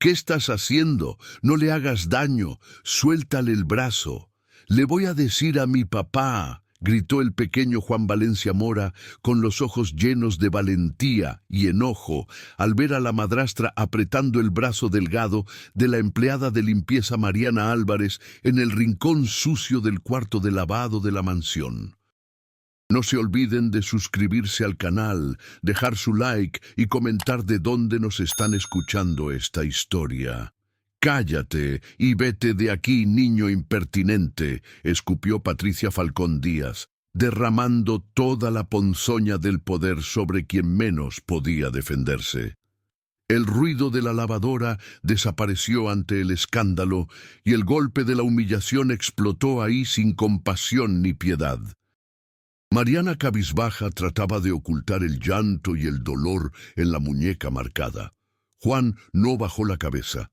¿Qué estás haciendo? No le hagas daño. Suéltale el brazo. Le voy a decir a mi papá, gritó el pequeño Juan Valencia Mora, con los ojos llenos de valentía y enojo, al ver a la madrastra apretando el brazo delgado de la empleada de limpieza Mariana Álvarez en el rincón sucio del cuarto de lavado de la mansión. No se olviden de suscribirse al canal, dejar su like y comentar de dónde nos están escuchando esta historia. «Cállate y vete de aquí, niño impertinente», escupió Patricia Falcón Díaz, derramando toda la ponzoña del poder sobre quien menos podía defenderse. El ruido de la lavadora desapareció ante el escándalo y el golpe de la humillación explotó ahí sin compasión ni piedad. Mariana cabizbaja trataba de ocultar el llanto y el dolor en la muñeca marcada. Juan no bajó la cabeza.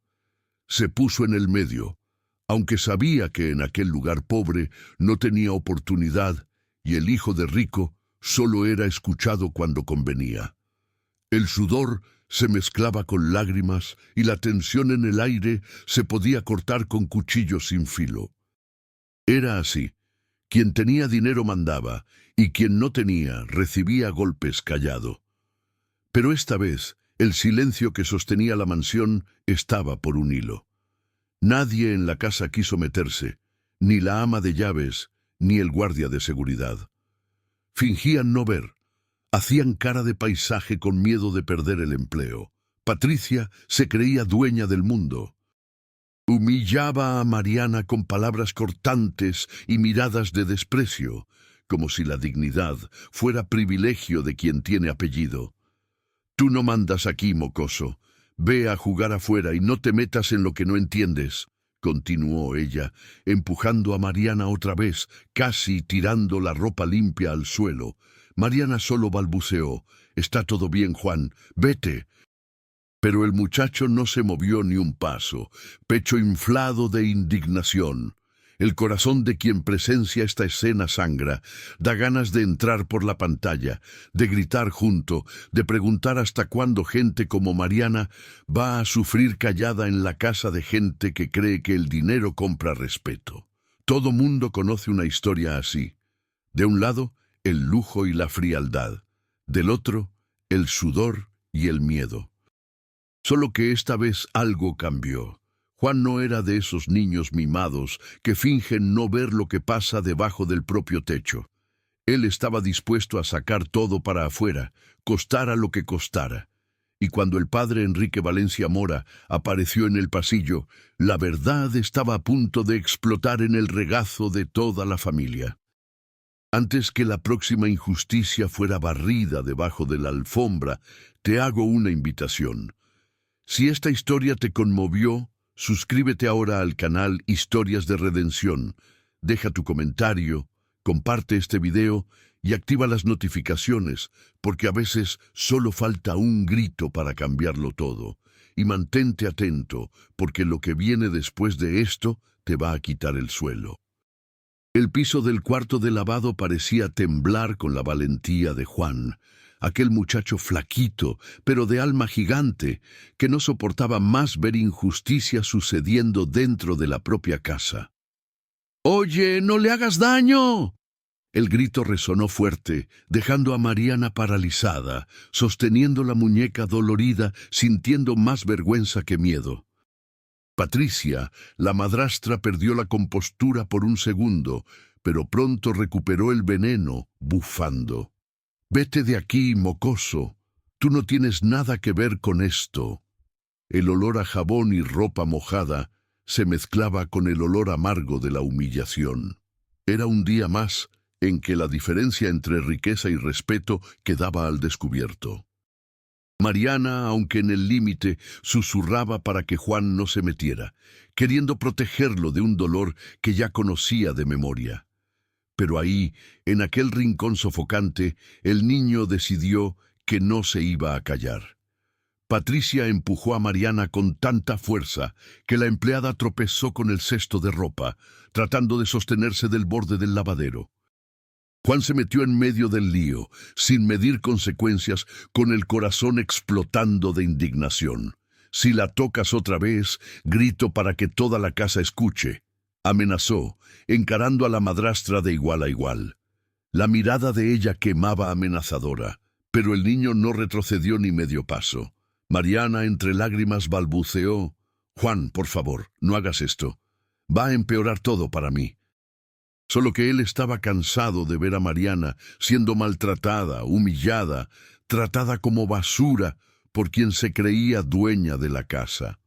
Se puso en el medio, aunque sabía que en aquel lugar pobre no tenía oportunidad y el hijo de rico solo era escuchado cuando convenía. El sudor se mezclaba con lágrimas y la tensión en el aire se podía cortar con cuchillos sin filo. Era así. Quien tenía dinero mandaba, y quien no tenía recibía golpes callado. Pero esta vez, el silencio que sostenía la mansión estaba por un hilo. Nadie en la casa quiso meterse, ni la ama de llaves, ni el guardia de seguridad. Fingían no ver, hacían cara de paisaje con miedo de perder el empleo. Patricia se creía dueña del mundo. Humillaba a Mariana con palabras cortantes y miradas de desprecio, como si la dignidad fuera privilegio de quien tiene apellido. «Tú no mandas aquí, mocoso. Ve a jugar afuera y no te metas en lo que no entiendes», continuó ella, empujando a Mariana otra vez, casi tirando la ropa limpia al suelo. Mariana solo balbuceó: «Está todo bien, Juan. Vete». Pero el muchacho no se movió ni un paso, pecho inflado de indignación. El corazón de quien presencia esta escena sangra, da ganas de entrar por la pantalla, de gritar junto, de preguntar hasta cuándo gente como Mariana va a sufrir callada en la casa de gente que cree que el dinero compra respeto. Todo mundo conoce una historia así. De un lado, el lujo y la frialdad. Del otro, el sudor y el miedo. Solo que esta vez algo cambió. Juan no era de esos niños mimados que fingen no ver lo que pasa debajo del propio techo. Él estaba dispuesto a sacar todo para afuera, costara lo que costara. Y cuando el padre Enrique Valencia Mora apareció en el pasillo, la verdad estaba a punto de explotar en el regazo de toda la familia. Antes que la próxima injusticia fuera barrida debajo de la alfombra, te hago una invitación. Si esta historia te conmovió, suscríbete ahora al canal Historias de Redención, deja tu comentario, comparte este video y activa las notificaciones, porque a veces solo falta un grito para cambiarlo todo. Y mantente atento, porque lo que viene después de esto te va a quitar el suelo. El piso del cuarto de lavado parecía temblar con la valentía de Juan, aquel muchacho flaquito, pero de alma gigante, que no soportaba más ver injusticia sucediendo dentro de la propia casa. «¡Oye, no le hagas daño!». El grito resonó fuerte, dejando a Mariana paralizada, sosteniendo la muñeca dolorida, sintiendo más vergüenza que miedo. Patricia, la madrastra, perdió la compostura por un segundo, pero pronto recuperó el veneno, bufando. «Vete de aquí, mocoso. Tú no tienes nada que ver con esto». El olor a jabón y ropa mojada se mezclaba con el olor amargo de la humillación. Era un día más en que la diferencia entre riqueza y respeto quedaba al descubierto. Mariana, aunque en el límite, susurraba para que Juan no se metiera, queriendo protegerlo de un dolor que ya conocía de memoria. Pero ahí, en aquel rincón sofocante, el niño decidió que no se iba a callar. Patricia empujó a Mariana con tanta fuerza que la empleada tropezó con el cesto de ropa, tratando de sostenerse del borde del lavadero. Juan se metió en medio del lío, sin medir consecuencias, con el corazón explotando de indignación. Si la tocas otra vez, grito para que toda la casa escuche. Amenazó, encarando a la madrastra de igual a igual. La mirada de ella quemaba amenazadora, pero el niño no retrocedió ni medio paso. Mariana, entre lágrimas, balbuceó: «Juan, por favor, no hagas esto. Va a empeorar todo para mí». Solo que él estaba cansado de ver a Mariana siendo maltratada, humillada, tratada como basura por quien se creía dueña de la casa.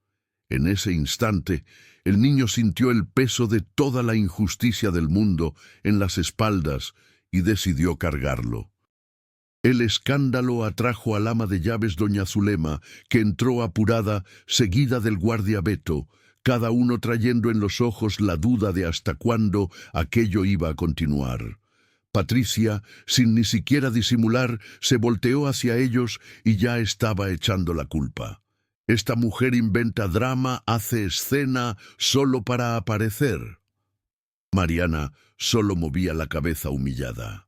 En ese instante, el niño sintió el peso de toda la injusticia del mundo en las espaldas y decidió cargarlo. El escándalo atrajo al ama de llaves doña Zulema, que entró apurada, seguida del guardia Beto, cada uno trayendo en los ojos la duda de hasta cuándo aquello iba a continuar. Patricia, sin ni siquiera disimular, se volteó hacia ellos y ya estaba echando la culpa. Esta mujer inventa drama, hace escena solo para aparecer. Mariana solo movía la cabeza humillada.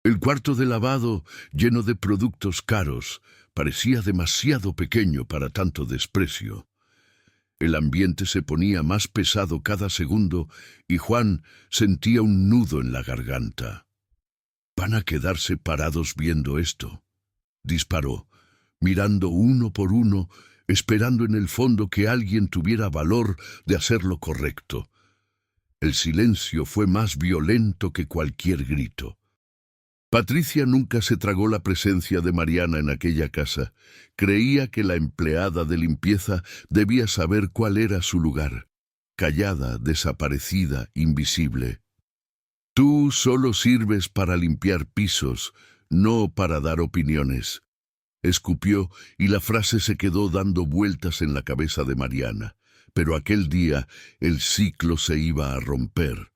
El cuarto de lavado, lleno de productos caros, parecía demasiado pequeño para tanto desprecio. El ambiente se ponía más pesado cada segundo y Juan sentía un nudo en la garganta. «Van a quedarse parados viendo esto», disparó, mirando uno por uno, esperando en el fondo que alguien tuviera valor de hacer lo correcto. El silencio fue más violento que cualquier grito. Patricia nunca se tragó la presencia de Mariana en aquella casa. Creía que la empleada de limpieza debía saber cuál era su lugar. Callada, desaparecida, invisible. «Tú solo sirves para limpiar pisos, no para dar opiniones», escupió, y la frase se quedó dando vueltas en la cabeza de Mariana. Pero aquel día el ciclo se iba a romper.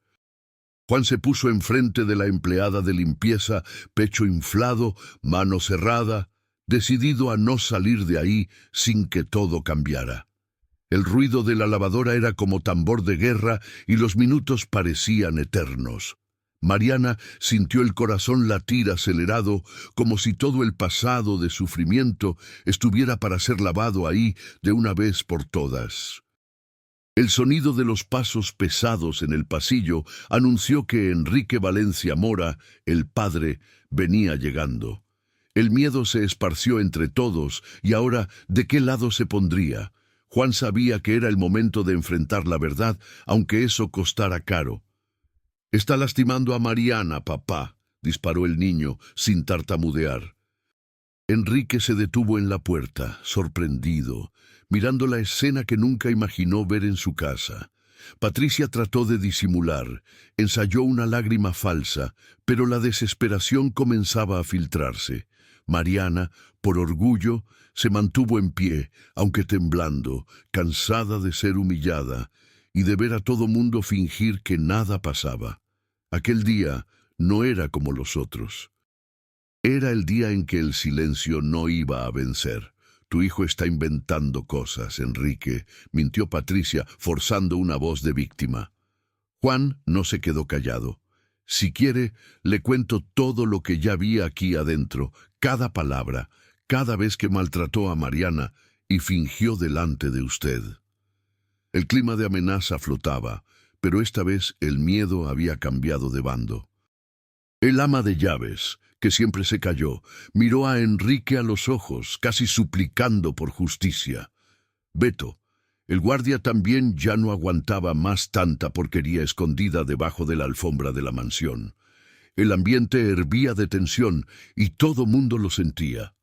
Juan se puso enfrente de la empleada de limpieza, pecho inflado, mano cerrada, decidido a no salir de ahí sin que todo cambiara. El ruido de la lavadora era como tambor de guerra y los minutos parecían eternos. Mariana sintió el corazón latir acelerado, como si todo el pasado de sufrimiento estuviera para ser lavado ahí de una vez por todas. El sonido de los pasos pesados en el pasillo anunció que Enrique Valencia Mora, el padre, venía llegando. El miedo se esparció entre todos, y ahora, ¿de qué lado se pondría? Juan sabía que era el momento de enfrentar la verdad, aunque eso costara caro. «Está lastimando a Mariana, papá», disparó el niño, sin tartamudear. Enrique se detuvo en la puerta, sorprendido, mirando la escena que nunca imaginó ver en su casa. Patricia trató de disimular, ensayó una lágrima falsa, pero la desesperación comenzaba a filtrarse. Mariana, por orgullo, se mantuvo en pie, aunque temblando, cansada de ser humillada y de ver a todo mundo fingir que nada pasaba. Aquel día no era como los otros. Era el día en que el silencio no iba a vencer. «Tu hijo está inventando cosas, Enrique», mintió Patricia, forzando una voz de víctima. Juan no se quedó callado. «Si quiere, le cuento todo lo que ya vi aquí adentro, cada palabra, cada vez que maltrató a Mariana y fingió delante de usted». El clima de amenaza flotaba, pero esta vez el miedo había cambiado de bando. El ama de llaves, que siempre se calló, miró a Enrique a los ojos, casi suplicando por justicia. Beto, el guardia, también ya no aguantaba más tanta porquería escondida debajo de la alfombra de la mansión. El ambiente hervía de tensión y todo mundo lo sentía.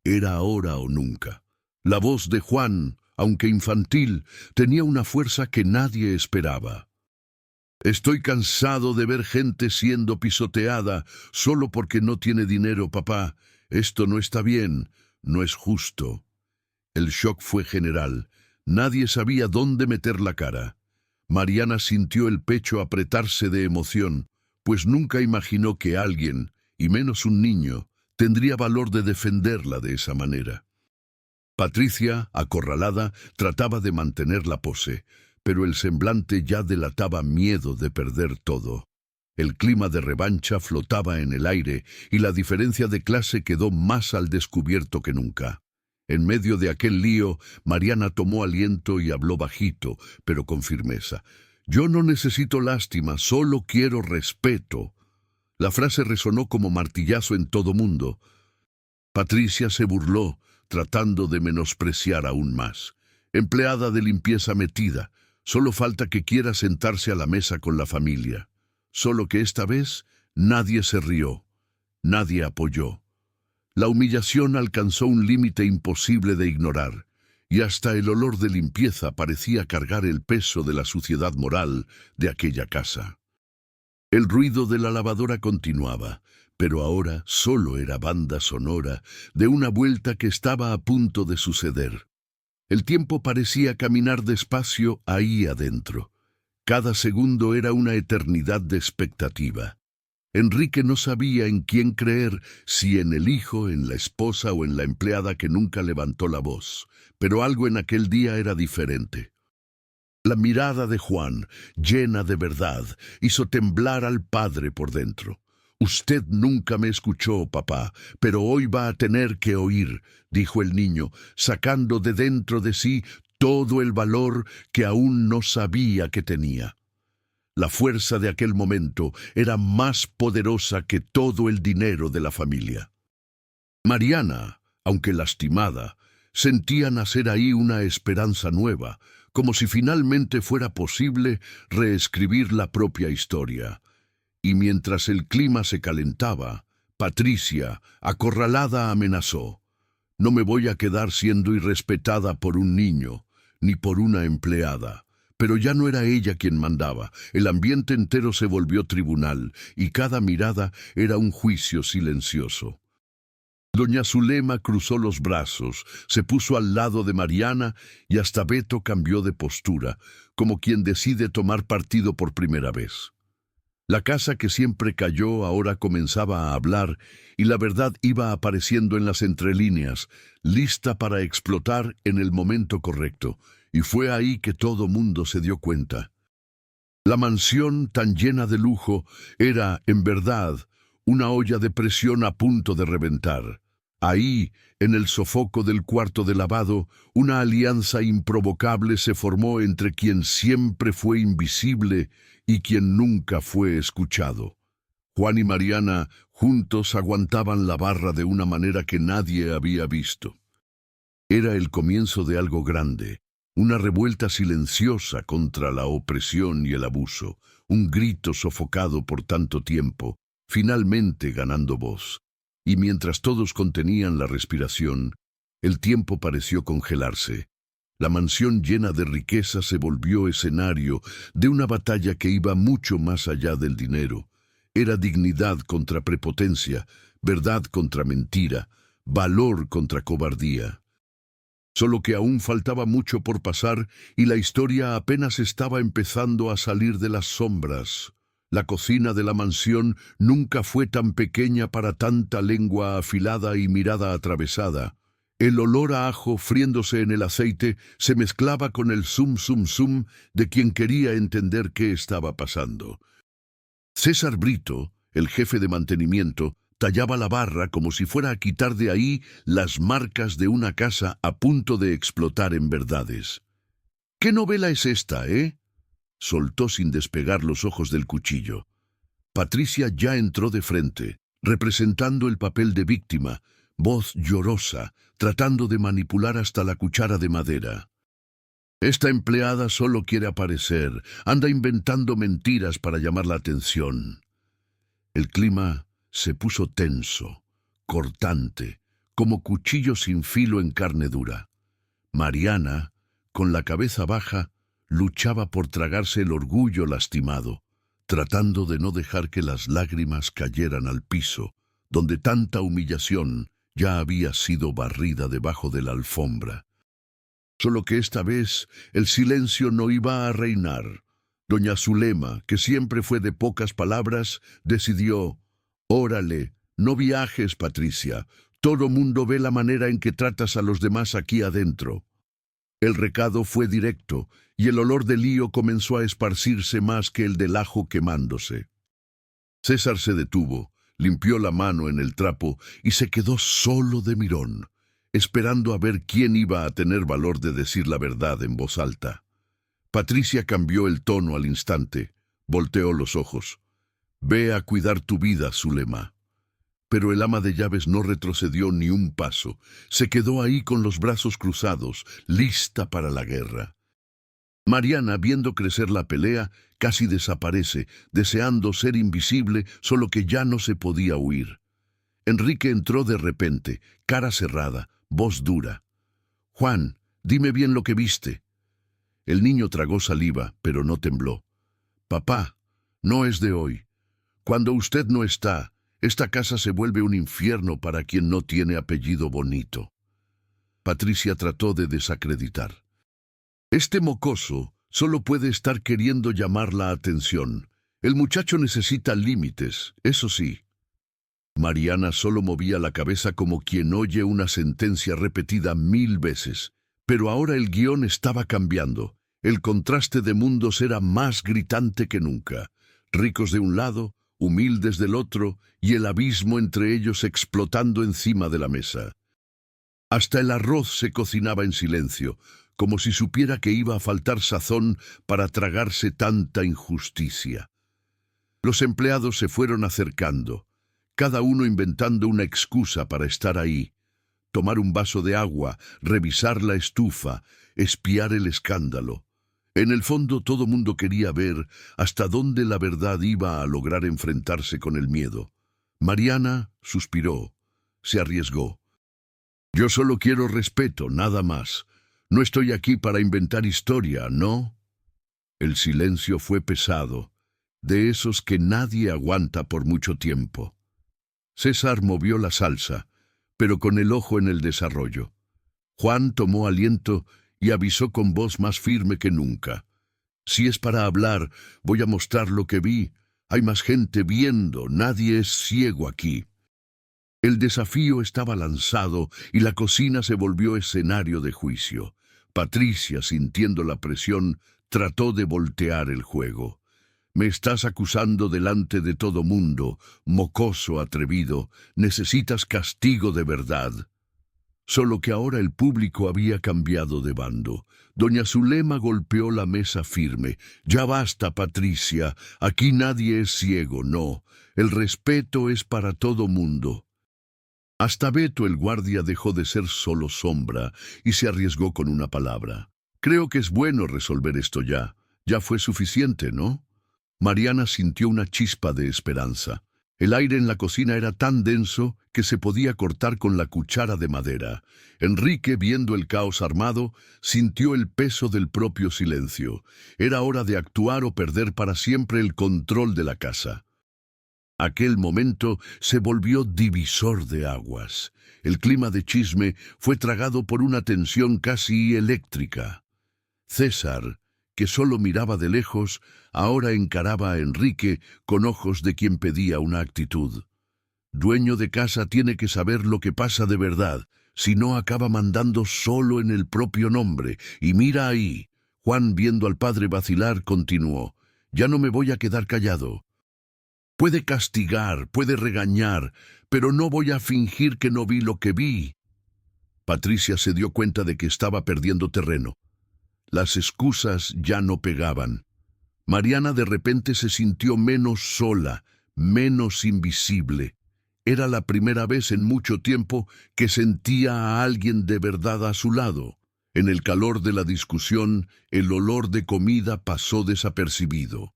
Era ahora o nunca. La voz de Juan, aunque infantil, tenía una fuerza que nadie esperaba. «Estoy cansado de ver gente siendo pisoteada solo porque no tiene dinero, papá. Esto no está bien, no es justo». El shock fue general. Nadie sabía dónde meter la cara. Mariana sintió el pecho apretarse de emoción, pues nunca imaginó que alguien, y menos un niño, tendría valor de defenderla de esa manera. Patricia, acorralada, trataba de mantener la pose, pero el semblante ya delataba miedo de perder todo. El clima de revancha flotaba en el aire y la diferencia de clase quedó más al descubierto que nunca. En medio de aquel lío, Mariana tomó aliento y habló bajito, pero con firmeza. «Yo no necesito lástima, solo quiero respeto». La frase resonó como martillazo en todo mundo. Patricia se burló, tratando de menospreciar aún más. «Empleada de limpieza metida, solo falta que quiera sentarse a la mesa con la familia». Solo que esta vez nadie se rió, nadie apoyó. La humillación alcanzó un límite imposible de ignorar, y hasta el olor de limpieza parecía cargar el peso de la suciedad moral de aquella casa. El ruido de la lavadora continuaba, pero ahora solo era banda sonora de una vuelta que estaba a punto de suceder. El tiempo parecía caminar despacio ahí adentro. Cada segundo era una eternidad de expectativa. Enrique no sabía en quién creer, si en el hijo, en la esposa o en la empleada que nunca levantó la voz, pero algo en aquel día era diferente. La mirada de Juan, llena de verdad, hizo temblar al padre por dentro. «Usted nunca me escuchó, papá, pero hoy va a tener que oír», dijo el niño, sacando de dentro de sí todo el valor que aún no sabía que tenía. La fuerza de aquel momento era más poderosa que todo el dinero de la familia. Mariana, aunque lastimada, sentía nacer ahí una esperanza nueva, como si finalmente fuera posible reescribir la propia historia. Y mientras el clima se calentaba, Patricia, acorralada, amenazó: «No me voy a quedar siendo irrespetada por un niño, ni por una empleada». Pero ya no era ella quien mandaba. El ambiente entero se volvió tribunal, y cada mirada era un juicio silencioso. Doña Zulema cruzó los brazos, se puso al lado de Mariana y hasta Beto cambió de postura, como quien decide tomar partido por primera vez. La casa que siempre calló ahora comenzaba a hablar y la verdad iba apareciendo en las entrelíneas, lista para explotar en el momento correcto. Y fue ahí que todo mundo se dio cuenta. La mansión, tan llena de lujo, era, en verdad, una olla de presión a punto de reventar. Ahí, en el sofoco del cuarto de lavado, una alianza improvocable se formó entre quien siempre fue invisible y quien nunca fue escuchado. Juan y Mariana juntos aguantaban la barra de una manera que nadie había visto. Era el comienzo de algo grande. Una revuelta silenciosa contra la opresión y el abuso, un grito sofocado por tanto tiempo, finalmente ganando voz. Y mientras todos contenían la respiración, el tiempo pareció congelarse. La mansión llena de riqueza se volvió escenario de una batalla que iba mucho más allá del dinero. Era dignidad contra prepotencia, verdad contra mentira, valor contra cobardía. Solo que aún faltaba mucho por pasar y la historia apenas estaba empezando a salir de las sombras. La cocina de la mansión nunca fue tan pequeña para tanta lengua afilada y mirada atravesada. El olor a ajo friéndose en el aceite se mezclaba con el zum zum zum de quien quería entender qué estaba pasando. César Brito, el jefe de mantenimiento, tallaba la barra como si fuera a quitar de ahí las marcas de una casa a punto de explotar en verdades. «¿Qué novela es esta, eh?», soltó sin despegar los ojos del cuchillo. Patricia ya entró de frente, representando el papel de víctima, voz llorosa, tratando de manipular hasta la cuchara de madera. «Esta empleada solo quiere aparecer, anda inventando mentiras para llamar la atención». El clima se puso tenso, cortante, como cuchillo sin filo en carne dura. Mariana, con la cabeza baja, luchaba por tragarse el orgullo lastimado, tratando de no dejar que las lágrimas cayeran al piso, donde tanta humillación ya había sido barrida debajo de la alfombra. Solo que esta vez el silencio no iba a reinar. Doña Zulema, que siempre fue de pocas palabras, decidió: «Órale, no viajes, Patricia. Todo mundo ve la manera en que tratas a los demás aquí adentro». El recado fue directo, y el olor de lío comenzó a esparcirse más que el del ajo quemándose. César se detuvo, limpió la mano en el trapo y se quedó solo de mirón. esperando a ver quién iba a tener valor de decir la verdad en voz alta. Patricia cambió el tono al instante, volteó los ojos. «Ve a cuidar tu vida, Zulema». Pero el ama de llaves no retrocedió ni un paso. Se quedó ahí con los brazos cruzados, lista para la guerra. Mariana, viendo crecer la pelea, casi desaparece, deseando ser invisible, solo que ya no se podía huir. Enrique entró de repente, cara cerrada, voz dura. «Juan, dime bien lo que viste». El niño tragó saliva, pero no tembló. «Papá, no es de hoy. Cuando usted no está, esta casa se vuelve un infierno para quien no tiene apellido bonito». Patricia trató de desacreditar. «Este mocoso solo puede estar queriendo llamar la atención. El muchacho necesita límites, eso sí». Mariana solo movía la cabeza como quien oye una sentencia repetida 1000 veces. Pero ahora el guión estaba cambiando. El contraste de mundos era más gritante que nunca. Ricos de un lado, humildes del otro, y el abismo entre ellos explotando encima de la mesa. Hasta el arroz se cocinaba en silencio, como si supiera que iba a faltar sazón para tragarse tanta injusticia. Los empleados se fueron acercando, cada uno inventando una excusa para estar ahí. Tomar un vaso de agua, revisar la estufa, espiar el escándalo. En el fondo todo mundo quería ver hasta dónde la verdad iba a lograr enfrentarse con el miedo. Mariana suspiró, se arriesgó. «Yo solo quiero respeto, nada más. No estoy aquí para inventar historia, ¿no?» El silencio fue pesado, de esos que nadie aguanta por mucho tiempo. César movió la salsa, pero con el ojo en el desarrollo. Juan tomó aliento y avisó con voz más firme que nunca. «Si es para hablar, voy a mostrar lo que vi. Hay más gente viendo, nadie es ciego aquí». El desafío estaba lanzado y la cocina se volvió escenario de juicio. Patricia, sintiendo la presión, trató de voltear el juego. «Me estás acusando delante de todo mundo, mocoso atrevido. Necesitas castigo de verdad». Solo que ahora el público había cambiado de bando. Doña Zulema golpeó la mesa firme. «Ya basta, Patricia. Aquí nadie es ciego, no. El respeto es para todo mundo». Hasta Beto el guardia dejó de ser solo sombra y se arriesgó con una palabra. «Creo que es bueno resolver esto ya. Ya fue suficiente, ¿no?» Mariana sintió una chispa de esperanza. El aire en la cocina era tan denso que se podía cortar con la cuchara de madera. Enrique, viendo el caos armado, sintió el peso del propio silencio. Era hora de actuar o perder para siempre el control de la casa. Aquel momento se volvió divisor de aguas. El clima de chisme fue tragado por una tensión casi eléctrica. César, que solo miraba de lejos, ahora encaraba a Enrique con ojos de quien pedía una actitud. Dueño de casa tiene que saber lo que pasa de verdad, si no acaba mandando solo en el propio nombre. Y mira ahí. Juan, viendo al padre vacilar, continuó. «Ya no me voy a quedar callado. Puede castigar, puede regañar, pero no voy a fingir que no vi lo que vi». Patricia se dio cuenta de que estaba perdiendo terreno. Las excusas ya no pegaban. Mariana de repente se sintió menos sola, menos invisible. Era la primera vez en mucho tiempo que sentía a alguien de verdad a su lado. En el calor de la discusión, el olor de comida pasó desapercibido.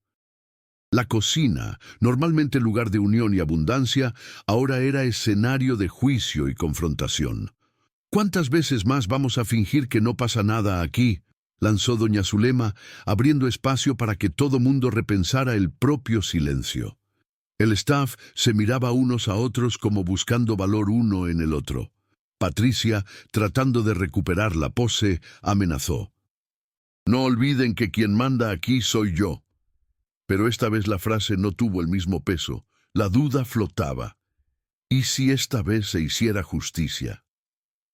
La cocina, normalmente lugar de unión y abundancia, ahora era escenario de juicio y confrontación. «¿Cuántas veces más vamos a fingir que no pasa nada aquí?», lanzó doña Zulema, abriendo espacio para que todo mundo repensara el propio silencio. El staff se miraba unos a otros como buscando valor uno en el otro. Patricia, tratando de recuperar la pose, amenazó. «No olviden que quien manda aquí soy yo». Pero esta vez la frase no tuvo el mismo peso. La duda flotaba. ¿Y si esta vez se hiciera justicia?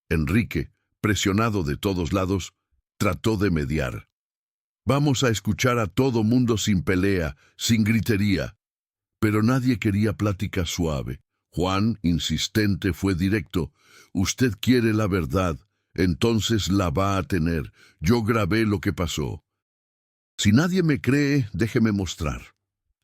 Enrique, presionado de todos lados, trató de mediar. «Vamos a escuchar a todo mundo sin pelea, sin gritería». Pero nadie quería plática suave. Juan, insistente, fue directo. Usted quiere la verdad, entonces la va a tener. Yo grabé lo que pasó. Si nadie me cree, déjeme mostrar.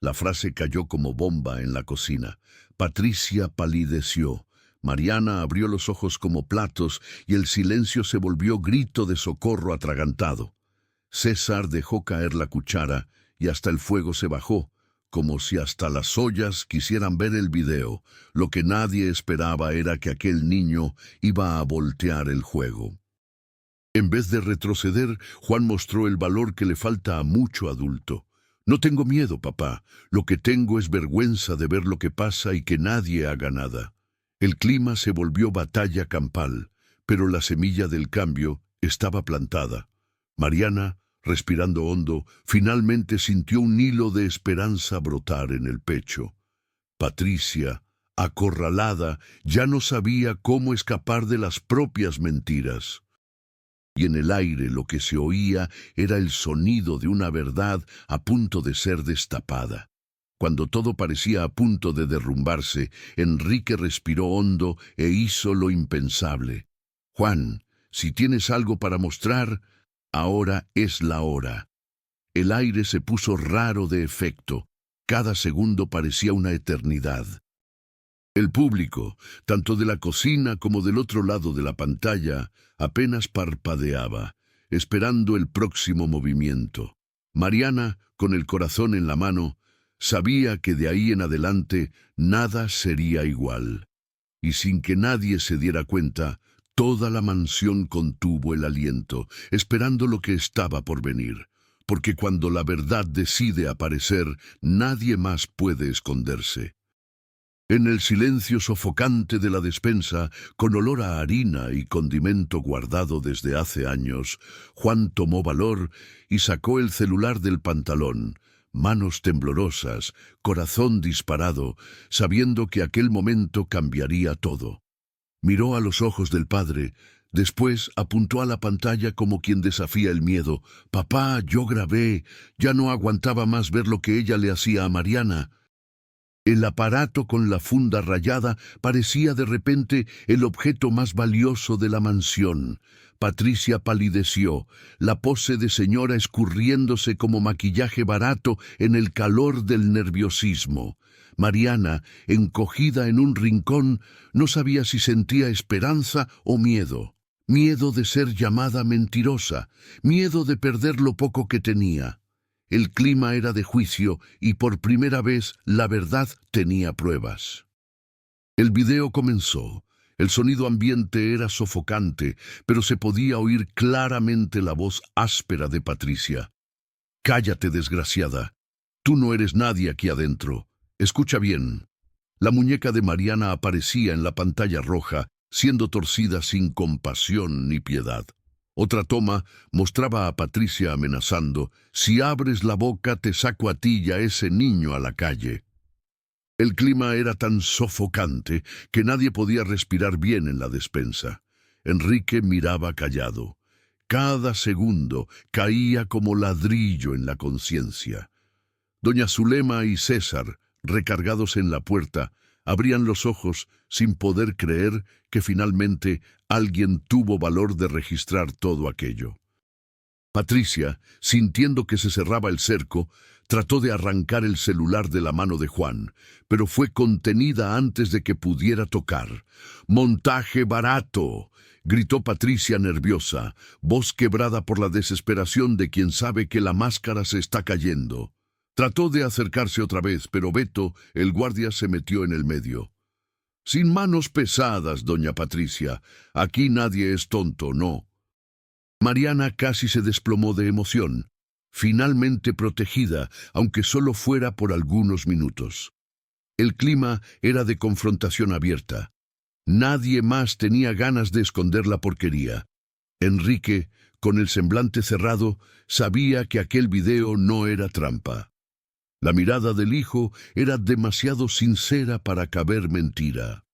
La frase cayó como bomba en la cocina. Patricia palideció. Mariana abrió los ojos como platos y el silencio se volvió grito de socorro atragantado. César dejó caer la cuchara y hasta el fuego se bajó, como si hasta las ollas quisieran ver el video. Lo que nadie esperaba era que aquel niño iba a voltear el juego. En vez de retroceder, Juan mostró el valor que le falta a mucho adulto. No tengo miedo, papá. Lo que tengo es vergüenza de ver lo que pasa y que nadie haga nada. El clima se volvió batalla campal, pero la semilla del cambio estaba plantada. Mariana, respirando hondo, finalmente sintió un hilo de esperanza brotar en el pecho. Patricia, acorralada, ya no sabía cómo escapar de las propias mentiras. Y en el aire lo que se oía era el sonido de una verdad a punto de ser destapada. Cuando todo parecía a punto de derrumbarse, Enrique respiró hondo e hizo lo impensable. Juan, si tienes algo para mostrar, ahora es la hora. El aire se puso raro de efecto. Cada segundo parecía una eternidad. El público, tanto de la cocina como del otro lado de la pantalla, apenas parpadeaba, esperando el próximo movimiento. Mariana, con el corazón en la mano, sabía que de ahí en adelante nada sería igual. Y sin que nadie se diera cuenta, toda la mansión contuvo el aliento, esperando lo que estaba por venir. Porque cuando la verdad decide aparecer, nadie más puede esconderse. En el silencio sofocante de la despensa, con olor a harina y condimento guardado desde hace años, Juan tomó valor y sacó el celular del pantalón, manos temblorosas, corazón disparado, sabiendo que aquel momento cambiaría todo. Miró a los ojos del padre, después apuntó a la pantalla como quien desafía el miedo. «Papá, yo grabé». Ya no aguantaba más ver lo que ella le hacía a Mariana. El aparato con la funda rayada parecía de repente el objeto más valioso de la mansión. Patricia palideció, la pose de señora escurriéndose como maquillaje barato en el calor del nerviosismo. Mariana, encogida en un rincón, no sabía si sentía esperanza o miedo. Miedo de ser llamada mentirosa, miedo de perder lo poco que tenía. El clima era de juicio y por primera vez la verdad tenía pruebas. El video comenzó. El sonido ambiente era sofocante, pero se podía oír claramente la voz áspera de Patricia. «Cállate, desgraciada. Tú no eres nadie aquí adentro. Escucha bien». La muñeca de Mariana aparecía en la pantalla roja, siendo torcida sin compasión ni piedad. Otra toma mostraba a Patricia amenazando: «Si abres la boca te saco a ti y a ese niño a la calle». El clima era tan sofocante que nadie podía respirar bien en la despensa. Enrique miraba callado. Cada segundo caía como ladrillo en la conciencia. Doña Zulema y César, recargados en la puerta, abrían los ojos sin poder creer que finalmente alguien tuvo valor de registrar todo aquello. Patricia, sintiendo que se cerraba el cerco, trató de arrancar el celular de la mano de Juan, pero fue contenida antes de que pudiera tocar. «¡Montaje barato!», gritó Patricia nerviosa, voz quebrada por la desesperación de quien sabe que la máscara se está cayendo. Trató de acercarse otra vez, pero Beto, el guardia, se metió en el medio. «Sin manos pesadas, doña Patricia. Aquí nadie es tonto, no». Mariana casi se desplomó de emoción, finalmente protegida, aunque solo fuera por algunos minutos. El clima era de confrontación abierta. Nadie más tenía ganas de esconder la porquería. Enrique, con el semblante cerrado, sabía que aquel video no era trampa. La mirada del hijo era demasiado sincera para caber mentira.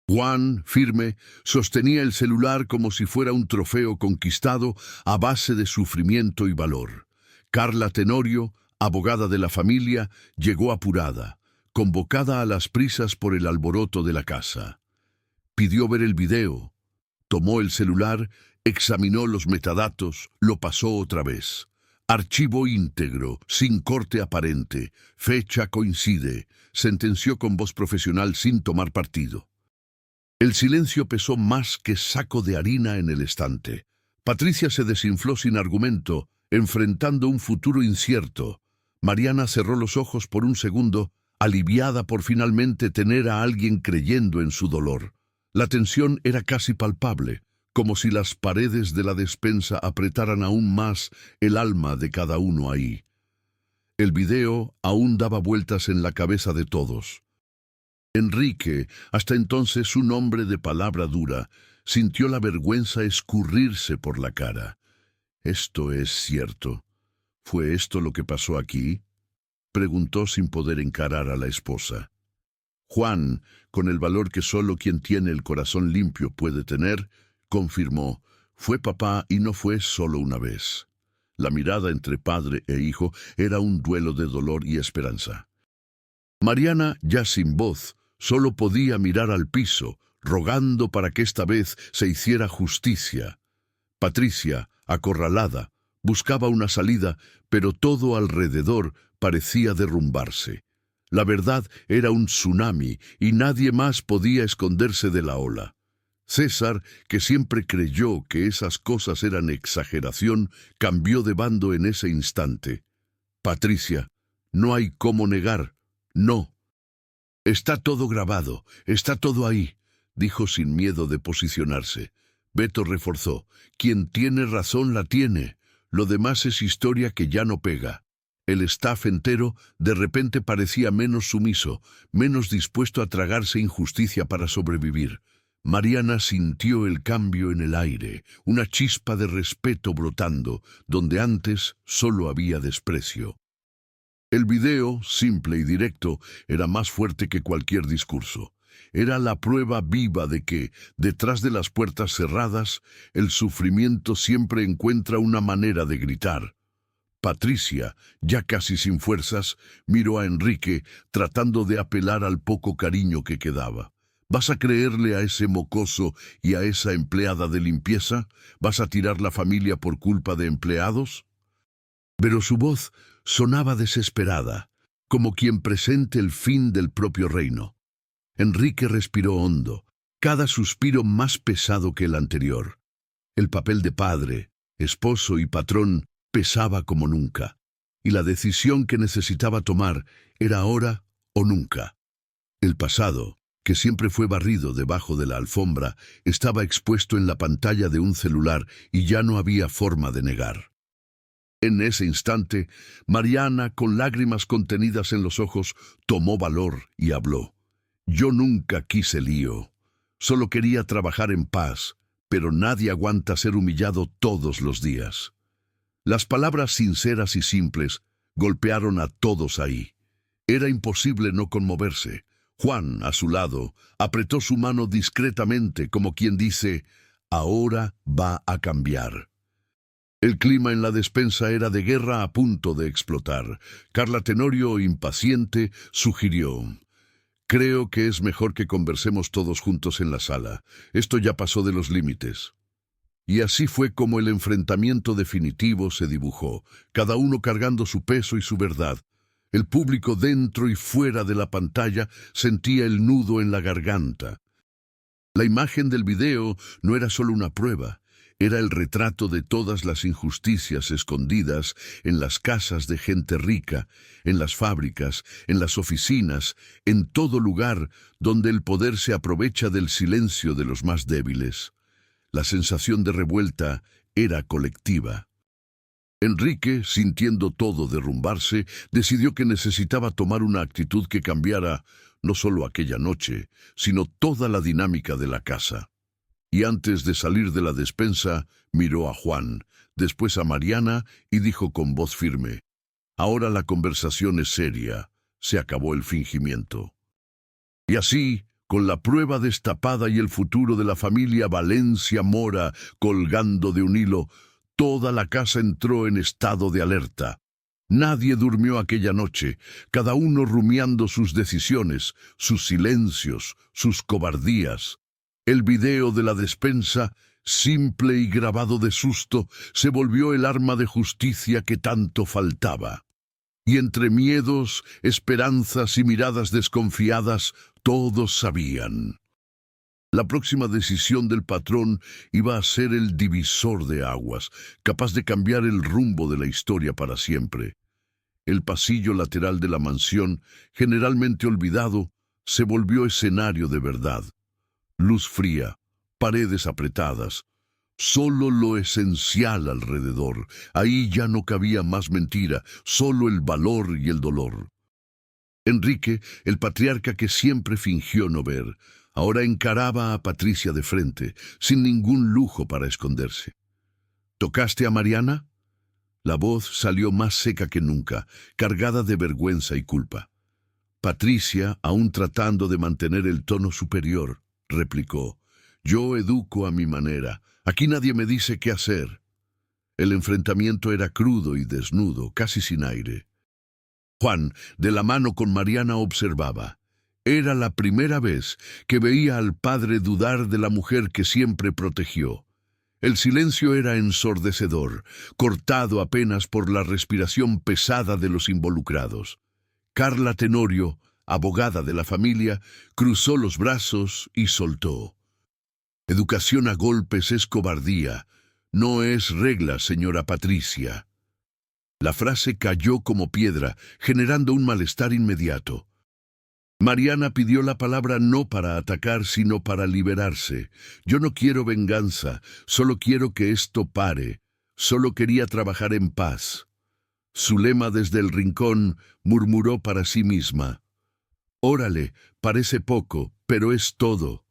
Juan, firme, sostenía el celular como si fuera un trofeo conquistado a base de sufrimiento y valor. Carla Tenorio, abogada de la familia, llegó apurada. convocada a las prisas por el alboroto de la casa. Pidió ver el video, tomó el celular, examinó los metadatos, lo pasó otra vez. Archivo íntegro, sin corte aparente, fecha coincide, sentenció con voz profesional sin tomar partido. El silencio pesó más que saco de harina en el estante. Patricia se desinfló sin argumento, enfrentando un futuro incierto. Mariana cerró los ojos por un segundo, aliviada por finalmente tener a alguien creyendo en su dolor. La tensión era casi palpable, como si las paredes de la despensa apretaran aún más el alma de cada uno ahí. El video aún daba vueltas en la cabeza de todos. Enrique, hasta entonces un hombre de palabra dura, sintió la vergüenza escurrirse por la cara. ¿Esto es cierto? ¿Fue esto lo que pasó aquí?, preguntó sin poder encarar a la esposa. Juan, con el valor que solo quien tiene el corazón limpio puede tener, confirmó: fue papá y no fue solo una vez. La mirada entre padre e hijo era un duelo de dolor y esperanza. Mariana, ya sin voz, solo podía mirar al piso, rogando para que esta vez se hiciera justicia. Patricia, acorralada, buscaba una salida, pero todo alrededor parecía derrumbarse. La verdad era un tsunami y nadie más podía esconderse de la ola. César, que siempre creyó que esas cosas eran exageración, cambió de bando en ese instante. Patricia, no hay cómo negar, no. Está todo grabado, está todo ahí, dijo sin miedo de posicionarse. Beto reforzó: quien tiene razón la tiene, lo demás es historia que ya no pega. El staff entero de repente parecía menos sumiso, menos dispuesto a tragarse injusticia para sobrevivir. Mariana sintió el cambio en el aire, una chispa de respeto brotando, donde antes solo había desprecio. El video, simple y directo, era más fuerte que cualquier discurso. Era la prueba viva de que, detrás de las puertas cerradas, el sufrimiento siempre encuentra una manera de gritar. Patricia, ya casi sin fuerzas, miró a Enrique, tratando de apelar al poco cariño que quedaba. ¿Vas a creerle a ese mocoso y a esa empleada de limpieza? ¿Vas a tirar la familia por culpa de empleados? Pero su voz sonaba desesperada, como quien presente el fin del propio reino. Enrique respiró hondo, cada suspiro más pesado que el anterior. El papel de padre, esposo y patrón pesaba como nunca, y la decisión que necesitaba tomar era ahora o nunca. El pasado, que siempre fue barrido debajo de la alfombra, estaba expuesto en la pantalla de un celular y ya no había forma de negar. En ese instante, Mariana, con lágrimas contenidas en los ojos, tomó valor y habló. Yo nunca quise lío. Solo quería trabajar en paz, pero nadie aguanta ser humillado todos los días. Las palabras sinceras y simples golpearon a todos ahí. Era imposible no conmoverse. Juan, a su lado, apretó su mano discretamente, como quien dice: ahora va a cambiar. El clima en la despensa era de guerra a punto de explotar. Carla Tenorio, impaciente, sugirió: creo que es mejor que conversemos todos juntos en la sala. Esto ya pasó de los límites. Y así fue como el enfrentamiento definitivo se dibujó, cada uno cargando su peso y su verdad. El público dentro y fuera de la pantalla sentía el nudo en la garganta. La imagen del video no era solo una prueba, era el retrato de todas las injusticias escondidas en las casas de gente rica, en las fábricas, en las oficinas, en todo lugar donde el poder se aprovecha del silencio de los más débiles. La sensación de revuelta era colectiva. Enrique, sintiendo todo derrumbarse, decidió que necesitaba tomar una actitud que cambiara no solo aquella noche, sino toda la dinámica de la casa. Y antes de salir de la despensa, miró a Juan, después a Mariana y dijo con voz firme: ahora la conversación es seria, se acabó el fingimiento. Y así, con la prueba destapada y el futuro de la familia Valencia Mora colgando de un hilo, toda la casa entró en estado de alerta. Nadie durmió aquella noche, cada uno rumiando sus decisiones, sus silencios, sus cobardías. El video de la despensa, simple y grabado de susto, se volvió el arma de justicia que tanto faltaba. Y entre miedos, esperanzas y miradas desconfiadas, todos sabían. La próxima decisión del patrón iba a ser el divisor de aguas, capaz de cambiar el rumbo de la historia para siempre. El pasillo lateral de la mansión, generalmente olvidado, se volvió escenario de verdad. Luz fría, paredes apretadas, solo lo esencial alrededor. Ahí ya no cabía más mentira, solo el valor y el dolor. Enrique, el patriarca que siempre fingió no ver, ahora encaraba a Patricia de frente, sin ningún lujo para esconderse. ¿Tocaste a Mariana? La voz salió más seca que nunca, cargada de vergüenza y culpa. Patricia, aún tratando de mantener el tono superior, replicó: «Yo educo a mi manera. Aquí nadie me dice qué hacer». El enfrentamiento era crudo y desnudo, casi sin aire. Juan, de la mano con Mariana, observaba. Era la primera vez que veía al padre dudar de la mujer que siempre protegió. El silencio era ensordecedor, cortado apenas por la respiración pesada de los involucrados. Carla Tenorio, abogada de la familia, cruzó los brazos y soltó. «Educación a golpes es cobardía, no es regla, señora Patricia». La frase cayó como piedra, generando un malestar inmediato. Mariana pidió la palabra no para atacar, sino para liberarse. «Yo no quiero venganza, solo quiero que esto pare. Solo quería trabajar en paz». Zulema desde el rincón murmuró para sí misma: «Órale, parece poco, pero es todo».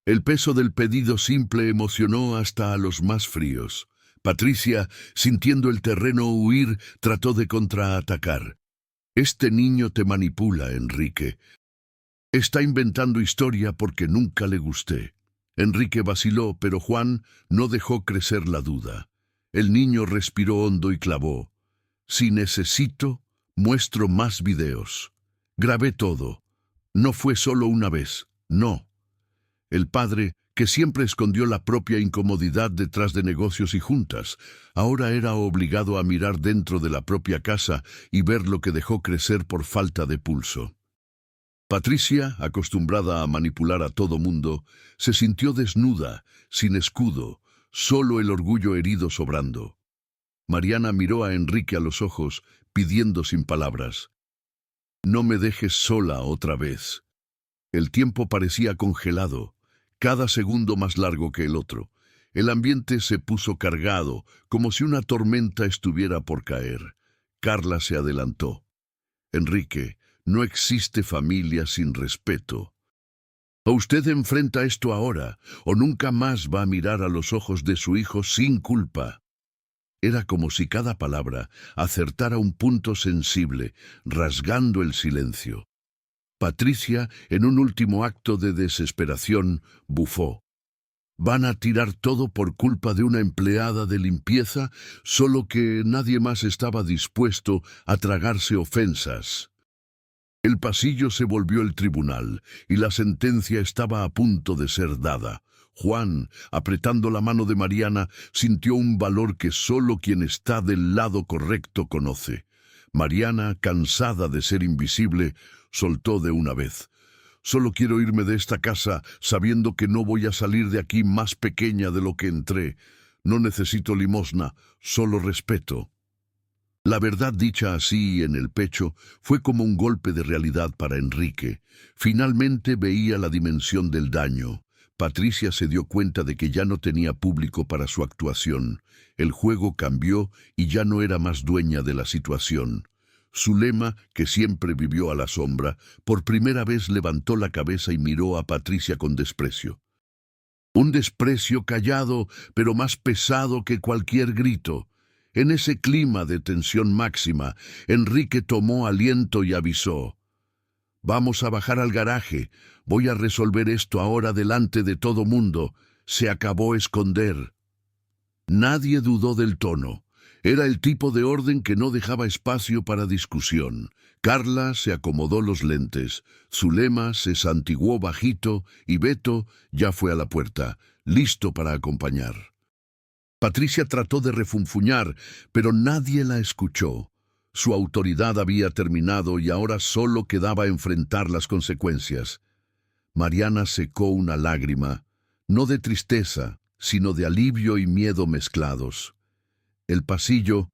El peso del pedido simple emocionó hasta a los más fríos. Patricia, sintiendo el terreno huir, trató de contraatacar. «Este niño te manipula, Enrique. Está inventando historia porque nunca le gusté». Enrique vaciló, pero Juan no dejó crecer la duda. El niño respiró hondo y clavó: «Si necesito, muestro más videos. Grabé todo. No fue solo una vez, no». El padre, que siempre escondió la propia incomodidad detrás de negocios y juntas, ahora era obligado a mirar dentro de la propia casa y ver lo que dejó crecer por falta de pulso. Patricia, acostumbrada a manipular a todo mundo, se sintió desnuda, sin escudo, solo el orgullo herido sobrando. Mariana miró a Enrique a los ojos, pidiendo sin palabras: «No me dejes sola otra vez». El tiempo parecía congelado, cada segundo más largo que el otro. El ambiente se puso cargado, como si una tormenta estuviera por caer. Carla se adelantó: «Enrique, no existe familia sin respeto. O usted enfrenta esto ahora, o nunca más va a mirar a los ojos de su hijo sin culpa». Era como si cada palabra acertara un punto sensible, rasgando el silencio. Patricia, en un último acto de desesperación, bufó: «¿Van a tirar todo por culpa de una empleada de limpieza, solo que nadie más estaba dispuesto a tragarse ofensas?» El pasillo se volvió el tribunal, y la sentencia estaba a punto de ser dada. Juan, apretando la mano de Mariana, sintió un valor que solo quien está del lado correcto conoce. Mariana, cansada de ser invisible, soltó de una vez: «Solo quiero irme de esta casa sabiendo que no voy a salir de aquí más pequeña de lo que entré. No necesito limosna, solo respeto». La verdad dicha así en el pecho fue como un golpe de realidad para Enrique. Finalmente veía la dimensión del daño. Patricia se dio cuenta de que ya no tenía público para su actuación. El juego cambió y ya no era más dueña de la situación. Zulema, que siempre vivió a la sombra, por primera vez levantó la cabeza y miró a Patricia con desprecio. Un desprecio callado, pero más pesado que cualquier grito. En ese clima de tensión máxima, Enrique tomó aliento y avisó: «Vamos a bajar al garaje. Voy a resolver esto ahora delante de todo mundo. Se acabó esconder». Nadie dudó del tono. Era el tipo de orden que no dejaba espacio para discusión. Carla se acomodó los lentes, Zulema se santiguó bajito y Beto ya fue a la puerta, listo para acompañar. Patricia trató de refunfuñar, pero nadie la escuchó. Su autoridad había terminado y ahora solo quedaba enfrentar las consecuencias. Mariana secó una lágrima, no de tristeza, sino de alivio y miedo mezclados. El pasillo,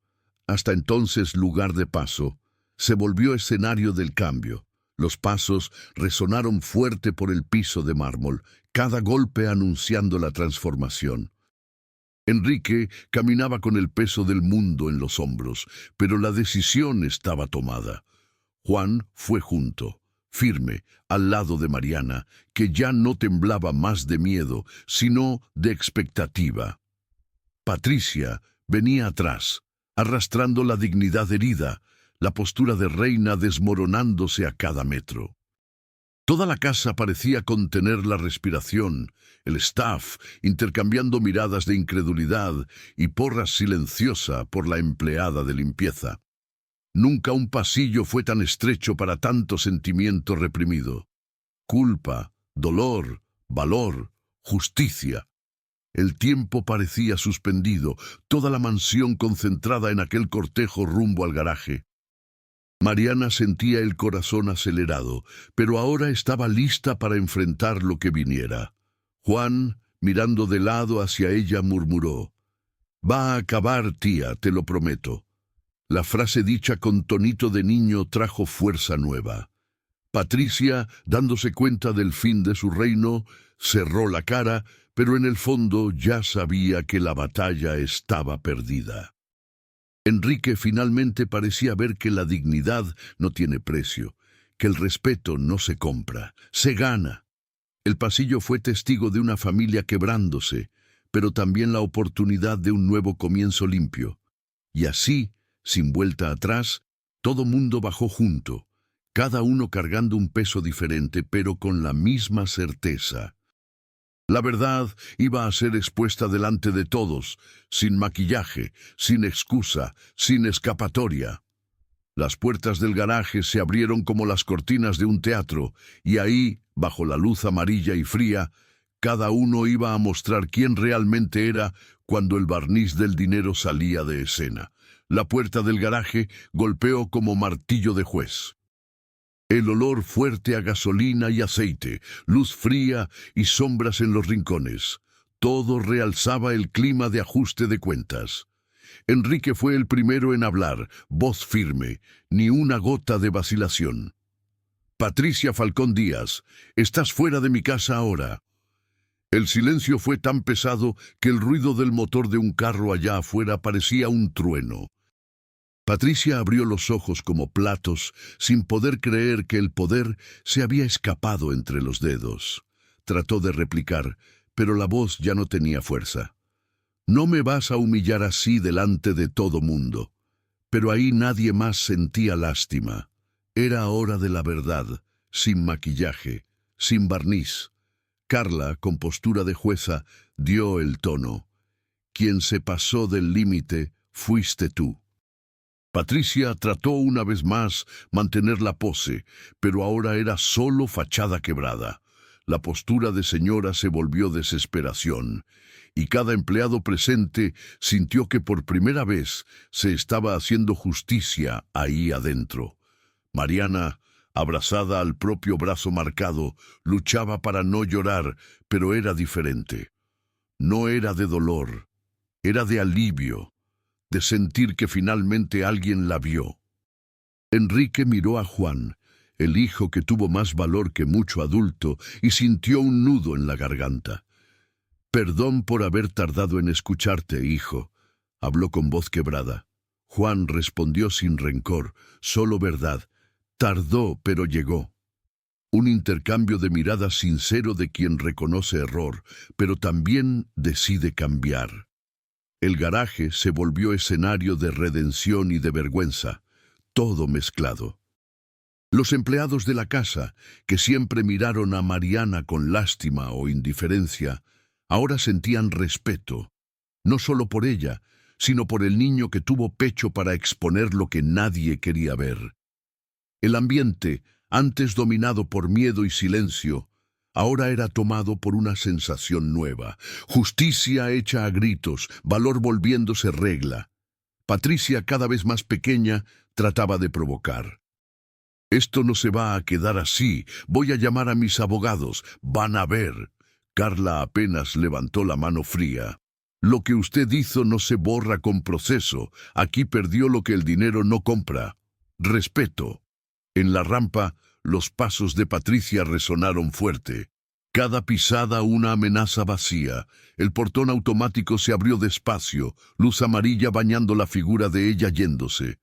hasta entonces lugar de paso, se volvió escenario del cambio. Los pasos resonaron fuerte por el piso de mármol, cada golpe anunciando la transformación. Enrique caminaba con el peso del mundo en los hombros, pero la decisión estaba tomada. Juan fue junto, firme, al lado de Mariana, que ya no temblaba más de miedo, sino de expectativa. Patricia venía atrás, arrastrando la dignidad herida, la postura de reina desmoronándose a cada metro. Toda la casa parecía contener la respiración, el staff intercambiando miradas de incredulidad y porras silenciosa por la empleada de limpieza. Nunca un pasillo fue tan estrecho para tanto sentimiento reprimido. Culpa, dolor, valor, justicia. El tiempo parecía suspendido, toda la mansión concentrada en aquel cortejo rumbo al garaje. Mariana sentía el corazón acelerado, pero ahora estaba lista para enfrentar lo que viniera. Juan, mirando de lado hacia ella, murmuró: «Va a acabar, tía, te lo prometo». La frase dicha con tonito de niño trajo fuerza nueva. Patricia, dándose cuenta del fin de su reino, cerró la cara, pero en el fondo ya sabía que la batalla estaba perdida. Enrique finalmente parecía ver que la dignidad no tiene precio, que el respeto no se compra, se gana. El pasillo fue testigo de una familia quebrándose, pero también la oportunidad de un nuevo comienzo limpio. Y así, sin vuelta atrás, todo mundo bajó junto, cada uno cargando un peso diferente, pero con la misma certeza. La verdad iba a ser expuesta delante de todos, sin maquillaje, sin excusa, sin escapatoria. Las puertas del garaje se abrieron como las cortinas de un teatro, y ahí, bajo la luz amarilla y fría, cada uno iba a mostrar quién realmente era cuando el barniz del dinero salía de escena. La puerta del garaje golpeó como martillo de juez. El olor fuerte a gasolina y aceite, luz fría y sombras en los rincones. Todo realzaba el clima de ajuste de cuentas. Enrique fue el primero en hablar, voz firme, ni una gota de vacilación. «Patricia Falcón Díaz, estás fuera de mi casa ahora». El silencio fue tan pesado que el ruido del motor de un carro allá afuera parecía un trueno. Patricia abrió los ojos como platos, sin poder creer que el poder se había escapado entre los dedos. Trató de replicar, pero la voz ya no tenía fuerza. «No me vas a humillar así delante de todo mundo». Pero ahí nadie más sentía lástima. Era hora de la verdad, sin maquillaje, sin barniz. Carla, con postura de jueza, dio el tono. «Quien se pasó del límite fuiste tú». Patricia trató una vez más mantener la pose, pero ahora era solo fachada quebrada. La postura de señora se volvió desesperación, y cada empleado presente sintió que por primera vez se estaba haciendo justicia ahí adentro. Mariana, abrazada al propio brazo marcado, luchaba para no llorar, pero era diferente. No era de dolor, era de alivio, de sentir que finalmente alguien la vio. Enrique miró a Juan, el hijo que tuvo más valor que mucho adulto, y sintió un nudo en la garganta. «Perdón por haber tardado en escucharte, hijo», habló con voz quebrada. Juan respondió sin rencor, solo verdad. «Tardó, pero llegó». Un intercambio de miradas sincero de quien reconoce error, pero también decide cambiar. El garaje se volvió escenario de redención y de vergüenza, todo mezclado. Los empleados de la casa, que siempre miraron a Mariana con lástima o indiferencia, ahora sentían respeto, no solo por ella, sino por el niño que tuvo pecho para exponer lo que nadie quería ver. El ambiente, antes dominado por miedo y silencio, ahora era tomado por una sensación nueva, justicia hecha a gritos, valor volviéndose regla. Patricia, cada vez más pequeña, trataba de provocar. «Esto no se va a quedar así. Voy a llamar a mis abogados. Van a ver». Carla apenas levantó la mano fría. «Lo que usted hizo no se borra con proceso. Aquí perdió lo que el dinero no compra. Respeto». En la rampa, los pasos de Patricia resonaron fuerte. Cada pisada una amenaza vacía. El portón automático se abrió despacio, luz amarilla bañando la figura de ella yéndose.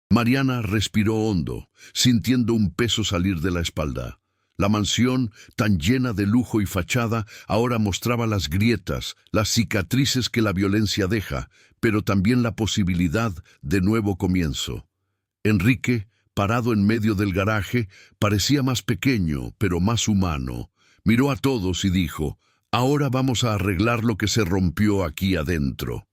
Mariana respiró hondo, sintiendo un peso salir de la espalda. La mansión, tan llena de lujo y fachada, ahora mostraba las grietas, las cicatrices que la violencia deja, pero también la posibilidad de nuevo comienzo. Enrique, parado en medio del garaje, parecía más pequeño, pero más humano. Miró a todos y dijo: «Ahora vamos a arreglar lo que se rompió aquí adentro».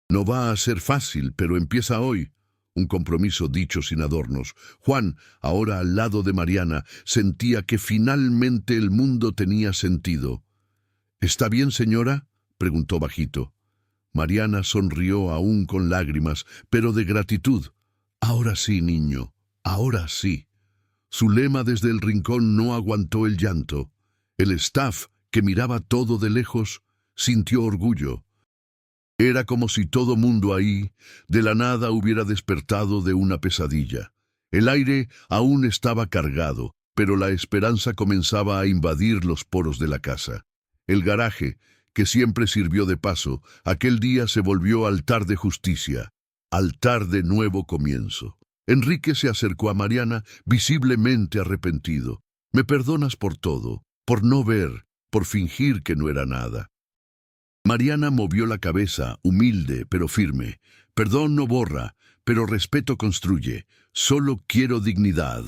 «No va a ser fácil, pero empieza hoy». Un compromiso dicho sin adornos. Juan, ahora al lado de Mariana, sentía que finalmente el mundo tenía sentido. «¿Está bien, señora?», preguntó bajito. Mariana sonrió aún con lágrimas, pero de gratitud. «Ahora sí, niño, ahora sí». Su lema desde el rincón no aguantó el llanto. El staff, que miraba todo de lejos, sintió orgullo. Era como si todo mundo ahí, de la nada, hubiera despertado de una pesadilla. El aire aún estaba cargado, pero la esperanza comenzaba a invadir los poros de la casa. El garaje, que siempre sirvió de paso, aquel día se volvió altar de justicia, altar de nuevo comienzo. Enrique se acercó a Mariana, visiblemente arrepentido. «¿Me perdonas por todo? Por no ver, por fingir que no era nada». Mariana movió la cabeza, humilde pero firme. «Perdón no borra, pero respeto construye. Solo quiero dignidad».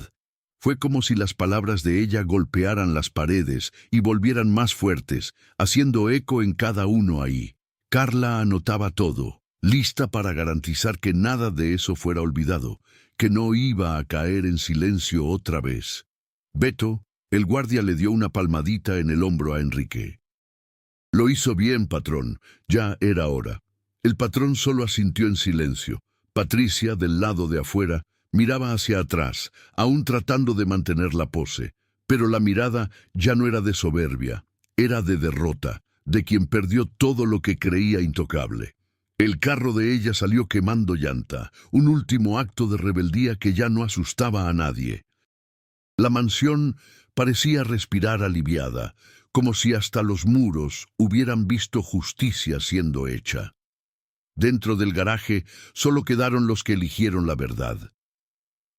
Fue como si las palabras de ella golpearan las paredes y volvieran más fuertes, haciendo eco en cada uno ahí. Carla anotaba todo, lista para garantizar que nada de eso fuera olvidado, que no iba a caer en silencio otra vez. Beto, el guardia, le dio una palmadita en el hombro a Enrique. «Lo hizo bien, patrón. Ya era hora». El patrón solo asintió en silencio. Patricia, del lado de afuera, miraba hacia atrás, aún tratando de mantener la pose. Pero la mirada ya no era de soberbia, era de derrota, de quien perdió todo lo que creía intocable. El carro de ella salió quemando llanta, un último acto de rebeldía que ya no asustaba a nadie. La mansión parecía respirar aliviada, como si hasta los muros hubieran visto justicia siendo hecha. Dentro del garaje solo quedaron los que eligieron la verdad.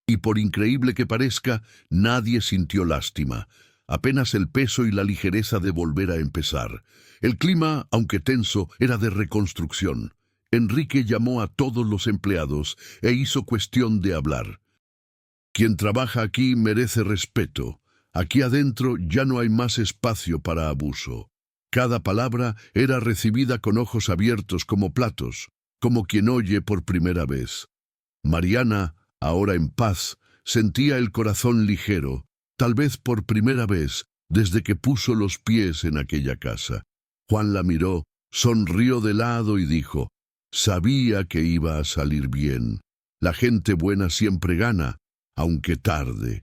Y por increíble que parezca, nadie sintió lástima, apenas el peso y la ligereza de volver a empezar. El clima, aunque tenso, era de reconstrucción. Enrique llamó a todos los empleados e hizo cuestión de hablar. «Quien trabaja aquí merece respeto. Aquí adentro ya no hay más espacio para abuso». Cada palabra era recibida con ojos abiertos como platos, como quien oye por primera vez. Mariana, ahora en paz, sentía el corazón ligero, tal vez por primera vez desde que puso los pies en aquella casa. Juan la miró, sonrió de lado y dijo: «Sabía que iba a salir bien. La gente buena siempre gana, aunque tarde».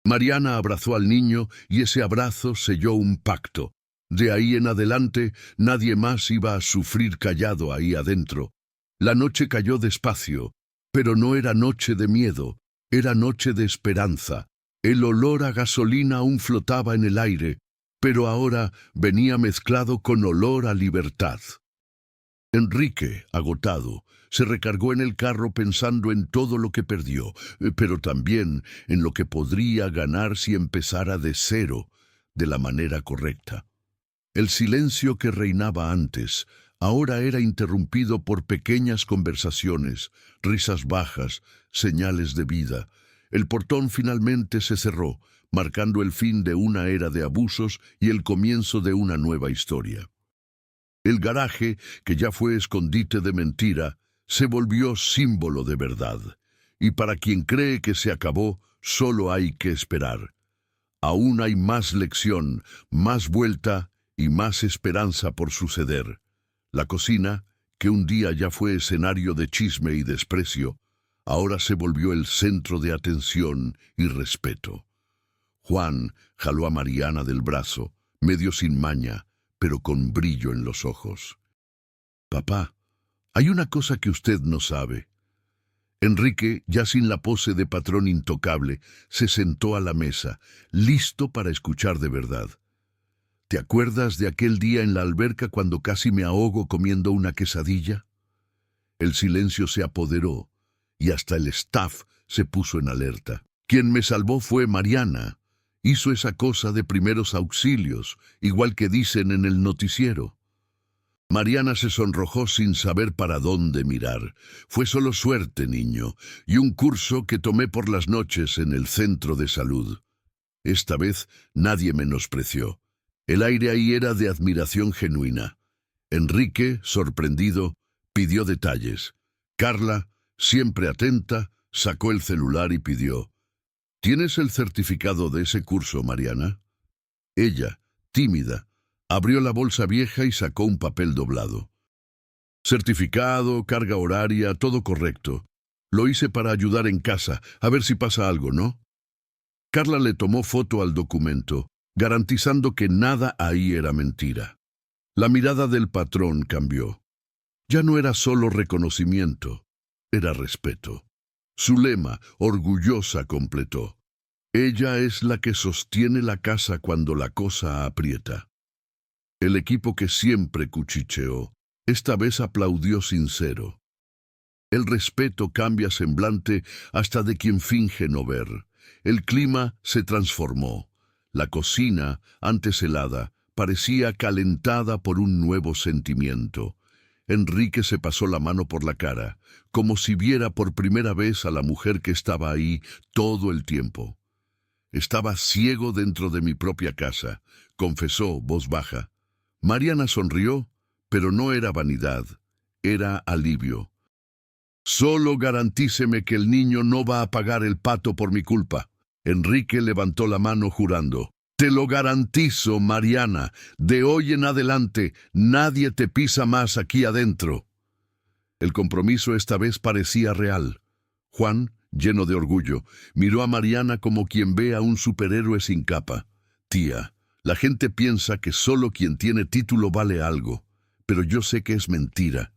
Mariana abrazó al niño y ese abrazo selló un pacto. De ahí en adelante, nadie más iba a sufrir callado ahí adentro. La noche cayó despacio, pero no era noche de miedo, era noche de esperanza. El olor a gasolina aún flotaba en el aire, pero ahora venía mezclado con olor a libertad. Enrique, agotado, se recargó en el carro pensando en todo lo que perdió, pero también en lo que podría ganar si empezara de cero, de la manera correcta. El silencio que reinaba antes ahora era interrumpido por pequeñas conversaciones, risas bajas, señales de vida. El portón finalmente se cerró, marcando el fin de una era de abusos y el comienzo de una nueva historia. El garaje, que ya fue escondite de mentira, se volvió símbolo de verdad. Y para quien cree que se acabó, solo hay que esperar. Aún hay más lección, más vuelta y más esperanza por suceder. La cocina, que un día ya fue escenario de chisme y desprecio, ahora se volvió el centro de atención y respeto. Juan jaló a Mariana del brazo, medio sin maña, pero con brillo en los ojos. «Papá, hay una cosa que usted no sabe». Enrique, ya sin la pose de patrón intocable, se sentó a la mesa, listo para escuchar de verdad. «¿Te acuerdas de aquel día en la alberca cuando casi me ahogo comiendo una quesadilla?» El silencio se apoderó, y hasta el staff se puso en alerta. Quien me salvó fue Mariana. Hizo esa cosa de primeros auxilios, igual que dicen en el noticiero. Mariana se sonrojó sin saber para dónde mirar. Fue solo suerte, niño, y un curso que tomé por las noches en el centro de salud. Esta vez nadie menospreció. El aire ahí era de admiración genuina. Enrique, sorprendido, pidió detalles. Carla, siempre atenta, sacó el celular y pidió: «¿Tienes el certificado de ese curso, Mariana?» Ella, tímida, abrió la bolsa vieja y sacó un papel doblado. «Certificado, carga horaria, todo correcto. Lo hice para ayudar en casa, a ver si pasa algo, ¿no?» Carla le tomó foto al documento, garantizando que nada ahí era mentira. La mirada del patrón cambió. Ya no era solo reconocimiento, era respeto. Su lema, orgullosa, completó: «Ella es la que sostiene la casa cuando la cosa aprieta». El equipo que siempre cuchicheó, esta vez aplaudió sincero. El respeto cambia semblante hasta de quien finge no ver. El clima se transformó. La cocina, antes helada, parecía calentada por un nuevo sentimiento. Enrique se pasó la mano por la cara, como si viera por primera vez a la mujer que estaba ahí todo el tiempo. «Estaba ciego dentro de mi propia casa», confesó voz baja. Mariana sonrió, pero no era vanidad, era alivio. «Solo garantíceme que el niño no va a pagar el pato por mi culpa». Enrique levantó la mano jurando: «Te lo garantizo, Mariana, de hoy en adelante nadie te pisa más aquí adentro». El compromiso esta vez parecía real. Juan, lleno de orgullo, miró a Mariana como quien ve a un superhéroe sin capa. «Tía, la gente piensa que solo quien tiene título vale algo, pero yo sé que es mentira.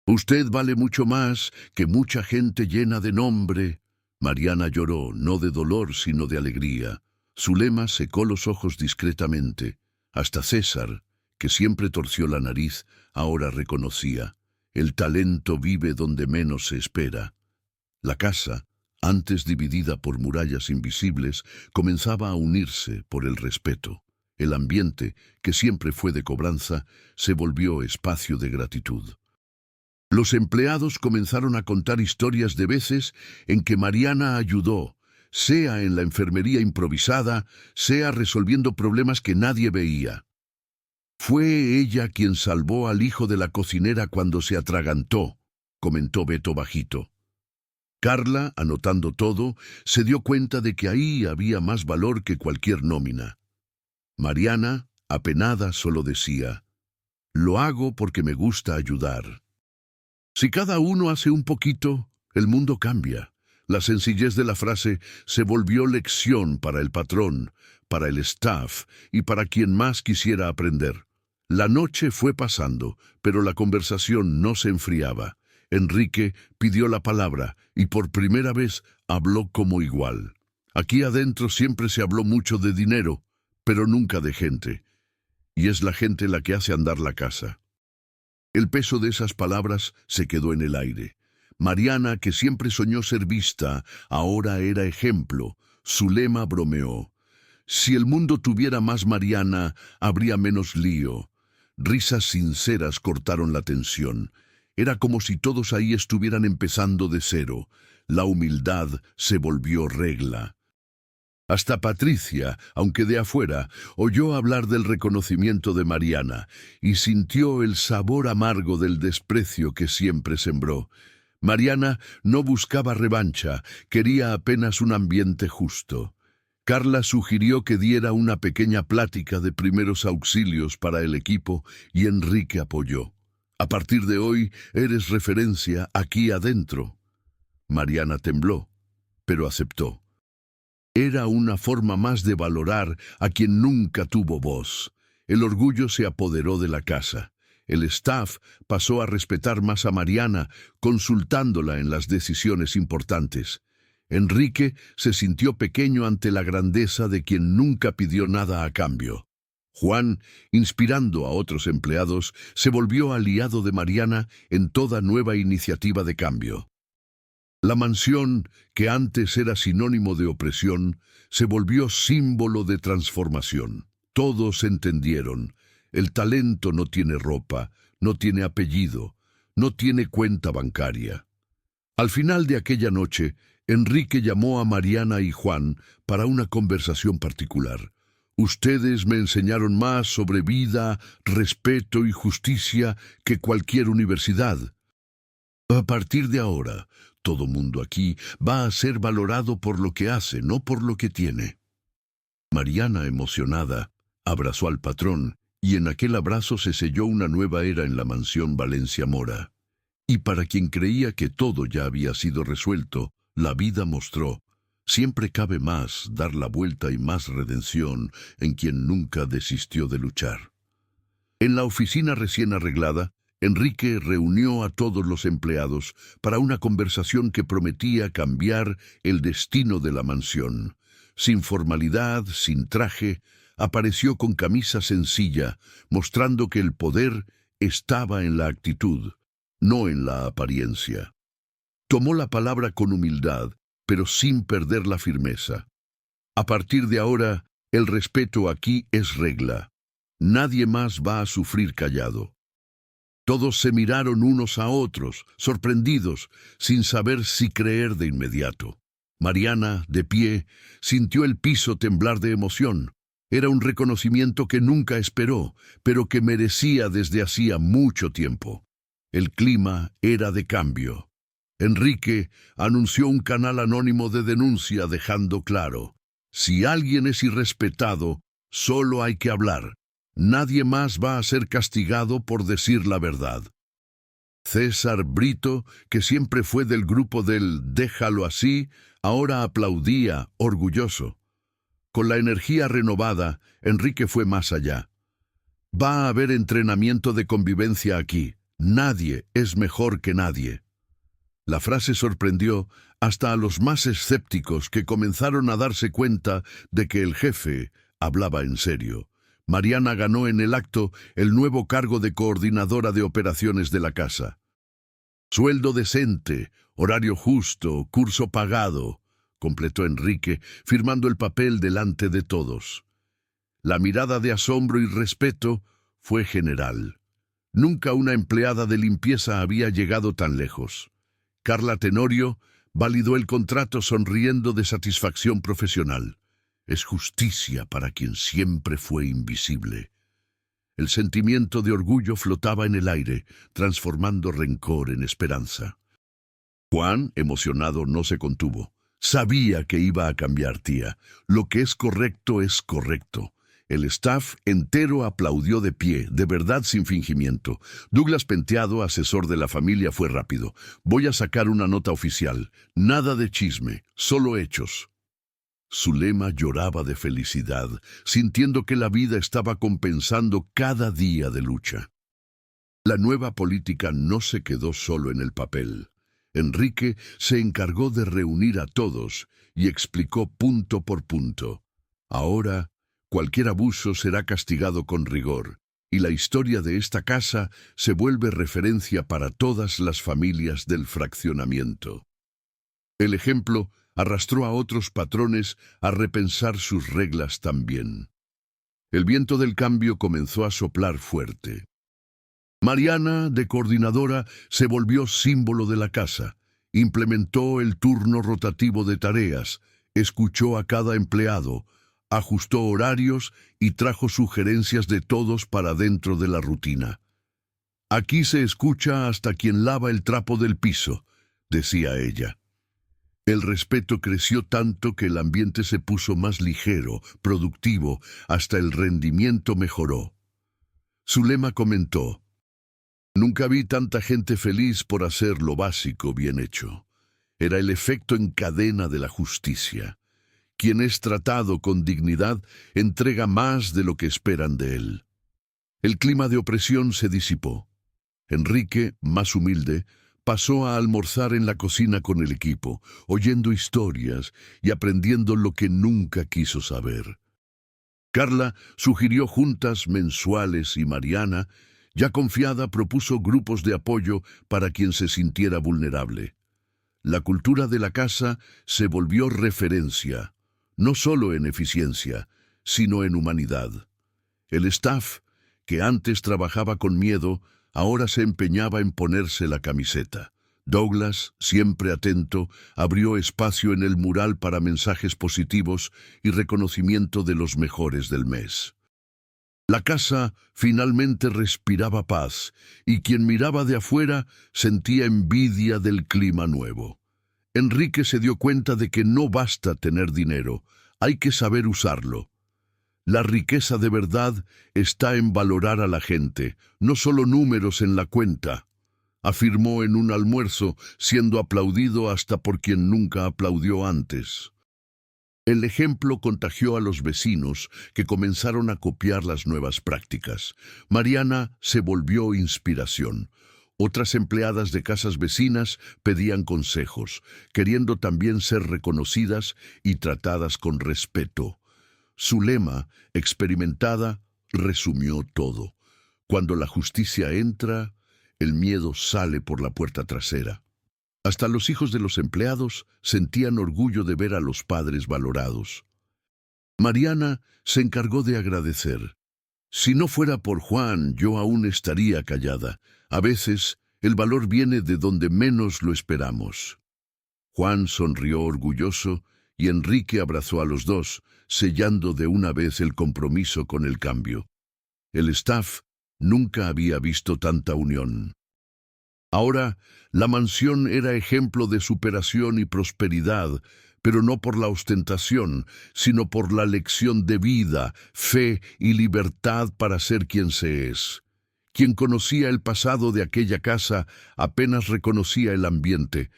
Usted vale mucho más que mucha gente llena de nombre». Mariana lloró, no de dolor, sino de alegría. Zulema secó los ojos discretamente. Hasta César, que siempre torció la nariz, ahora reconocía: el talento vive donde menos se espera. La casa, antes dividida por murallas invisibles, comenzaba a unirse por el respeto. El ambiente, que siempre fue de cobranza, se volvió espacio de gratitud. Los empleados comenzaron a contar historias de veces en que Mariana ayudó, sea en la enfermería improvisada, sea resolviendo problemas que nadie veía. «Fue ella quien salvó al hijo de la cocinera cuando se atragantó», comentó Beto bajito. Carla, anotando todo, se dio cuenta de que ahí había más valor que cualquier nómina. Mariana, apenada, solo decía: «Lo hago porque me gusta ayudar». Si cada uno hace un poquito, el mundo cambia. La sencillez de la frase se volvió lección para el patrón, para el staff y para quien más quisiera aprender. La noche fue pasando, pero la conversación no se enfriaba. Enrique pidió la palabra y por primera vez habló como igual. Aquí adentro siempre se habló mucho de dinero, pero nunca de gente. Y es la gente la que hace andar la casa. El peso de esas palabras se quedó en el aire. Mariana, que siempre soñó ser vista, ahora era ejemplo. Zulema bromeó: «Si el mundo tuviera más Mariana, habría menos lío». Risas sinceras cortaron la tensión. Era como si todos ahí estuvieran empezando de cero. La humildad se volvió regla. Hasta Patricia, aunque de afuera, oyó hablar del reconocimiento de Mariana y sintió el sabor amargo del desprecio que siempre sembró. Mariana no buscaba revancha, quería apenas un ambiente justo. Carla sugirió que diera una pequeña plática de primeros auxilios para el equipo y Enrique apoyó. A partir de hoy eres referencia aquí adentro. Mariana tembló, pero aceptó. Era una forma más de valorar a quien nunca tuvo voz. El orgullo se apoderó de la casa. El staff pasó a respetar más a Mariana, consultándola en las decisiones importantes. Enrique se sintió pequeño ante la grandeza de quien nunca pidió nada a cambio. Juan, inspirando a otros empleados, se volvió aliado de Mariana en toda nueva iniciativa de cambio. La mansión, que antes era sinónimo de opresión, se volvió símbolo de transformación. Todos entendieron: el talento no tiene ropa, no tiene apellido, no tiene cuenta bancaria. Al final de aquella noche, Enrique llamó a Mariana y Juan para una conversación particular. Ustedes me enseñaron más sobre vida, respeto y justicia que cualquier universidad. A partir de ahora, todo mundo aquí va a ser valorado por lo que hace, no por lo que tiene. Mariana, emocionada, abrazó al patrón, y en aquel abrazo se selló una nueva era en la mansión Valencia Mora. Y para quien creía que todo ya había sido resuelto, la vida mostró: siempre cabe más, dar la vuelta y más redención en quien nunca desistió de luchar. En la oficina recién arreglada, Enrique reunió a todos los empleados para una conversación que prometía cambiar el destino de la mansión. Sin formalidad, sin traje, apareció con camisa sencilla, mostrando que el poder estaba en la actitud, no en la apariencia. Tomó la palabra con humildad, pero sin perder la firmeza. A partir de ahora, el respeto aquí es regla. Nadie más va a sufrir callado. Todos se miraron unos a otros, sorprendidos, sin saber si creer de inmediato. Mariana, de pie, sintió el piso temblar de emoción. Era un reconocimiento que nunca esperó, pero que merecía desde hacía mucho tiempo. El clima era de cambio. Enrique anunció un canal anónimo de denuncia, dejando claro: si alguien es irrespetado, solo hay que hablar. Nadie más va a ser castigado por decir la verdad. César Brito, que siempre fue del grupo del «déjalo así», ahora aplaudía, orgulloso. Con la energía renovada, Enrique fue más allá. Va a haber entrenamiento de convivencia aquí. Nadie es mejor que nadie. La frase sorprendió hasta a los más escépticos, que comenzaron a darse cuenta de que el jefe hablaba en serio. Mariana ganó en el acto el nuevo cargo de coordinadora de operaciones de la casa. Sueldo decente, horario justo, curso pagado, completó Enrique, firmando el papel delante de todos. La mirada de asombro y respeto fue general. Nunca una empleada de limpieza había llegado tan lejos. Carla Tenorio validó el contrato sonriendo de satisfacción profesional. Es justicia para quien siempre fue invisible. El sentimiento de orgullo flotaba en el aire, transformando rencor en esperanza. Juan, emocionado, no se contuvo. Sabía que iba a cambiar, tía. Lo que es correcto es correcto. El staff entero aplaudió de pie, de verdad sin fingimiento. Douglas Penteado, asesor de la familia, fue rápido. Voy a sacar una nota oficial. Nada de chisme, solo hechos. Zulema lloraba de felicidad, sintiendo que la vida estaba compensando cada día de lucha. La nueva política no se quedó solo en el papel. Enrique se encargó de reunir a todos y explicó punto por punto. Ahora, cualquier abuso será castigado con rigor, y la historia de esta casa se vuelve referencia para todas las familias del fraccionamiento. El ejemplo arrastró a otros patrones a repensar sus reglas también. El viento del cambio comenzó a soplar fuerte. Mariana, de coordinadora, se volvió símbolo de la casa. Implementó el turno rotativo de tareas. Escuchó a cada empleado, ajustó horarios y trajo sugerencias de todos para dentro de la rutina. «Aquí se escucha hasta quien lava el trapo del piso», decía ella. El respeto creció tanto que el ambiente se puso más ligero, productivo, hasta el rendimiento mejoró. Zulema comentó: «Nunca vi tanta gente feliz por hacer lo básico bien hecho. Era el efecto en cadena de la justicia. Quien es tratado con dignidad entrega más de lo que esperan de él». El clima de opresión se disipó. Enrique, más humilde, pasó a almorzar en la cocina con el equipo, oyendo historias y aprendiendo lo que nunca quiso saber. Carla sugirió juntas mensuales y Mariana, ya confiada, propuso grupos de apoyo para quien se sintiera vulnerable. La cultura de la casa se volvió referencia, no solo en eficiencia, sino en humanidad. El staff, que antes trabajaba con miedo, ahora se empeñaba en ponerse la camiseta. Douglas, siempre atento, abrió espacio en el mural para mensajes positivos y reconocimiento de los mejores del mes. La casa finalmente respiraba paz, y quien miraba de afuera sentía envidia del clima nuevo. Enrique se dio cuenta de que no basta tener dinero, hay que saber usarlo. La riqueza de verdad está en valorar a la gente, no solo números en la cuenta, afirmó en un almuerzo, siendo aplaudido hasta por quien nunca aplaudió antes. El ejemplo contagió a los vecinos, que comenzaron a copiar las nuevas prácticas. Mariana se volvió inspiración. Otras empleadas de casas vecinas pedían consejos, queriendo también ser reconocidas y tratadas con respeto. Zulema, experimentada, resumió todo: cuando la justicia entra, el miedo sale por la puerta trasera. Hasta los hijos de los empleados sentían orgullo de ver a los padres valorados. Mariana se encargó de agradecer. «Si no fuera por Juan, yo aún estaría callada. A veces, el valor viene de donde menos lo esperamos». Juan sonrió orgulloso y Enrique abrazó a los dos, sellando de una vez el compromiso con el cambio. El staff nunca había visto tanta unión. Ahora, la mansión era ejemplo de superación y prosperidad, pero no por la ostentación, sino por la lección de vida, fe y libertad para ser quien se es. Quien conocía el pasado de aquella casa apenas reconocía el ambiente.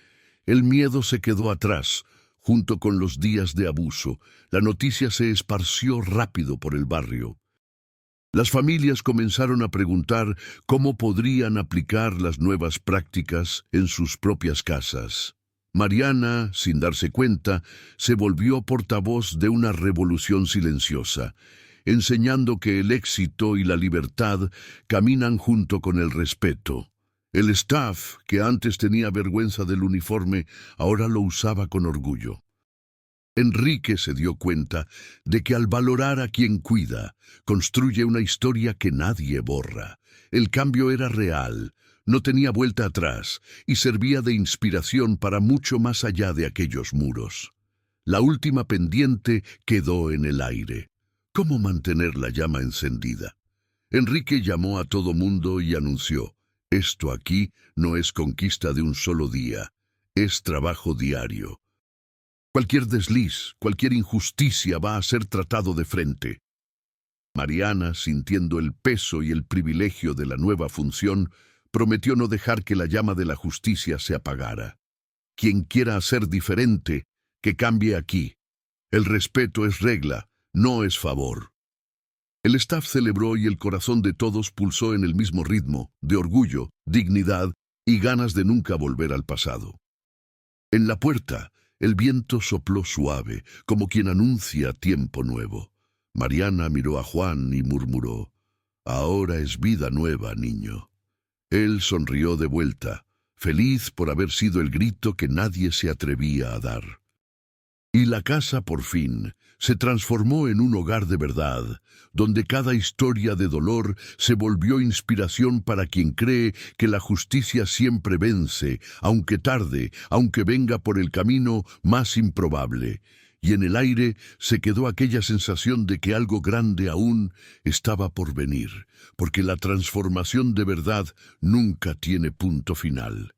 El miedo se quedó atrás, junto con los días de abuso. La noticia se esparció rápido por el barrio. Las familias comenzaron a preguntar cómo podrían aplicar las nuevas prácticas en sus propias casas. Mariana, sin darse cuenta, se volvió portavoz de una revolución silenciosa, enseñando que el éxito y la libertad caminan junto con el respeto. El staff, que antes tenía vergüenza del uniforme, ahora lo usaba con orgullo. Enrique se dio cuenta de que al valorar a quien cuida, construye una historia que nadie borra. El cambio era real, no tenía vuelta atrás y servía de inspiración para mucho más allá de aquellos muros. La última pendiente quedó en el aire. ¿Cómo mantener la llama encendida? Enrique llamó a todo mundo y anunció: «Esto aquí no es conquista de un solo día, es trabajo diario. Cualquier desliz, cualquier injusticia va a ser tratado de frente». Mariana, sintiendo el peso y el privilegio de la nueva función, prometió no dejar que la llama de la justicia se apagara. Quien quiera hacer diferente, que cambie aquí. El respeto es regla, no es favor. El staff celebró y el corazón de todos pulsó en el mismo ritmo, de orgullo, dignidad y ganas de nunca volver al pasado. En la puerta, el viento sopló suave, como quien anuncia tiempo nuevo. Mariana miró a Juan y murmuró: «Ahora es vida nueva, niño». Él sonrió de vuelta, feliz por haber sido el grito que nadie se atrevía a dar. Y la casa, por fin, se transformó en un hogar de verdad, donde cada historia de dolor se volvió inspiración para quien cree que la justicia siempre vence, aunque tarde, aunque venga por el camino más improbable. y en el aire se quedó aquella sensación de que algo grande aún estaba por venir, porque la transformación de verdad nunca tiene punto final.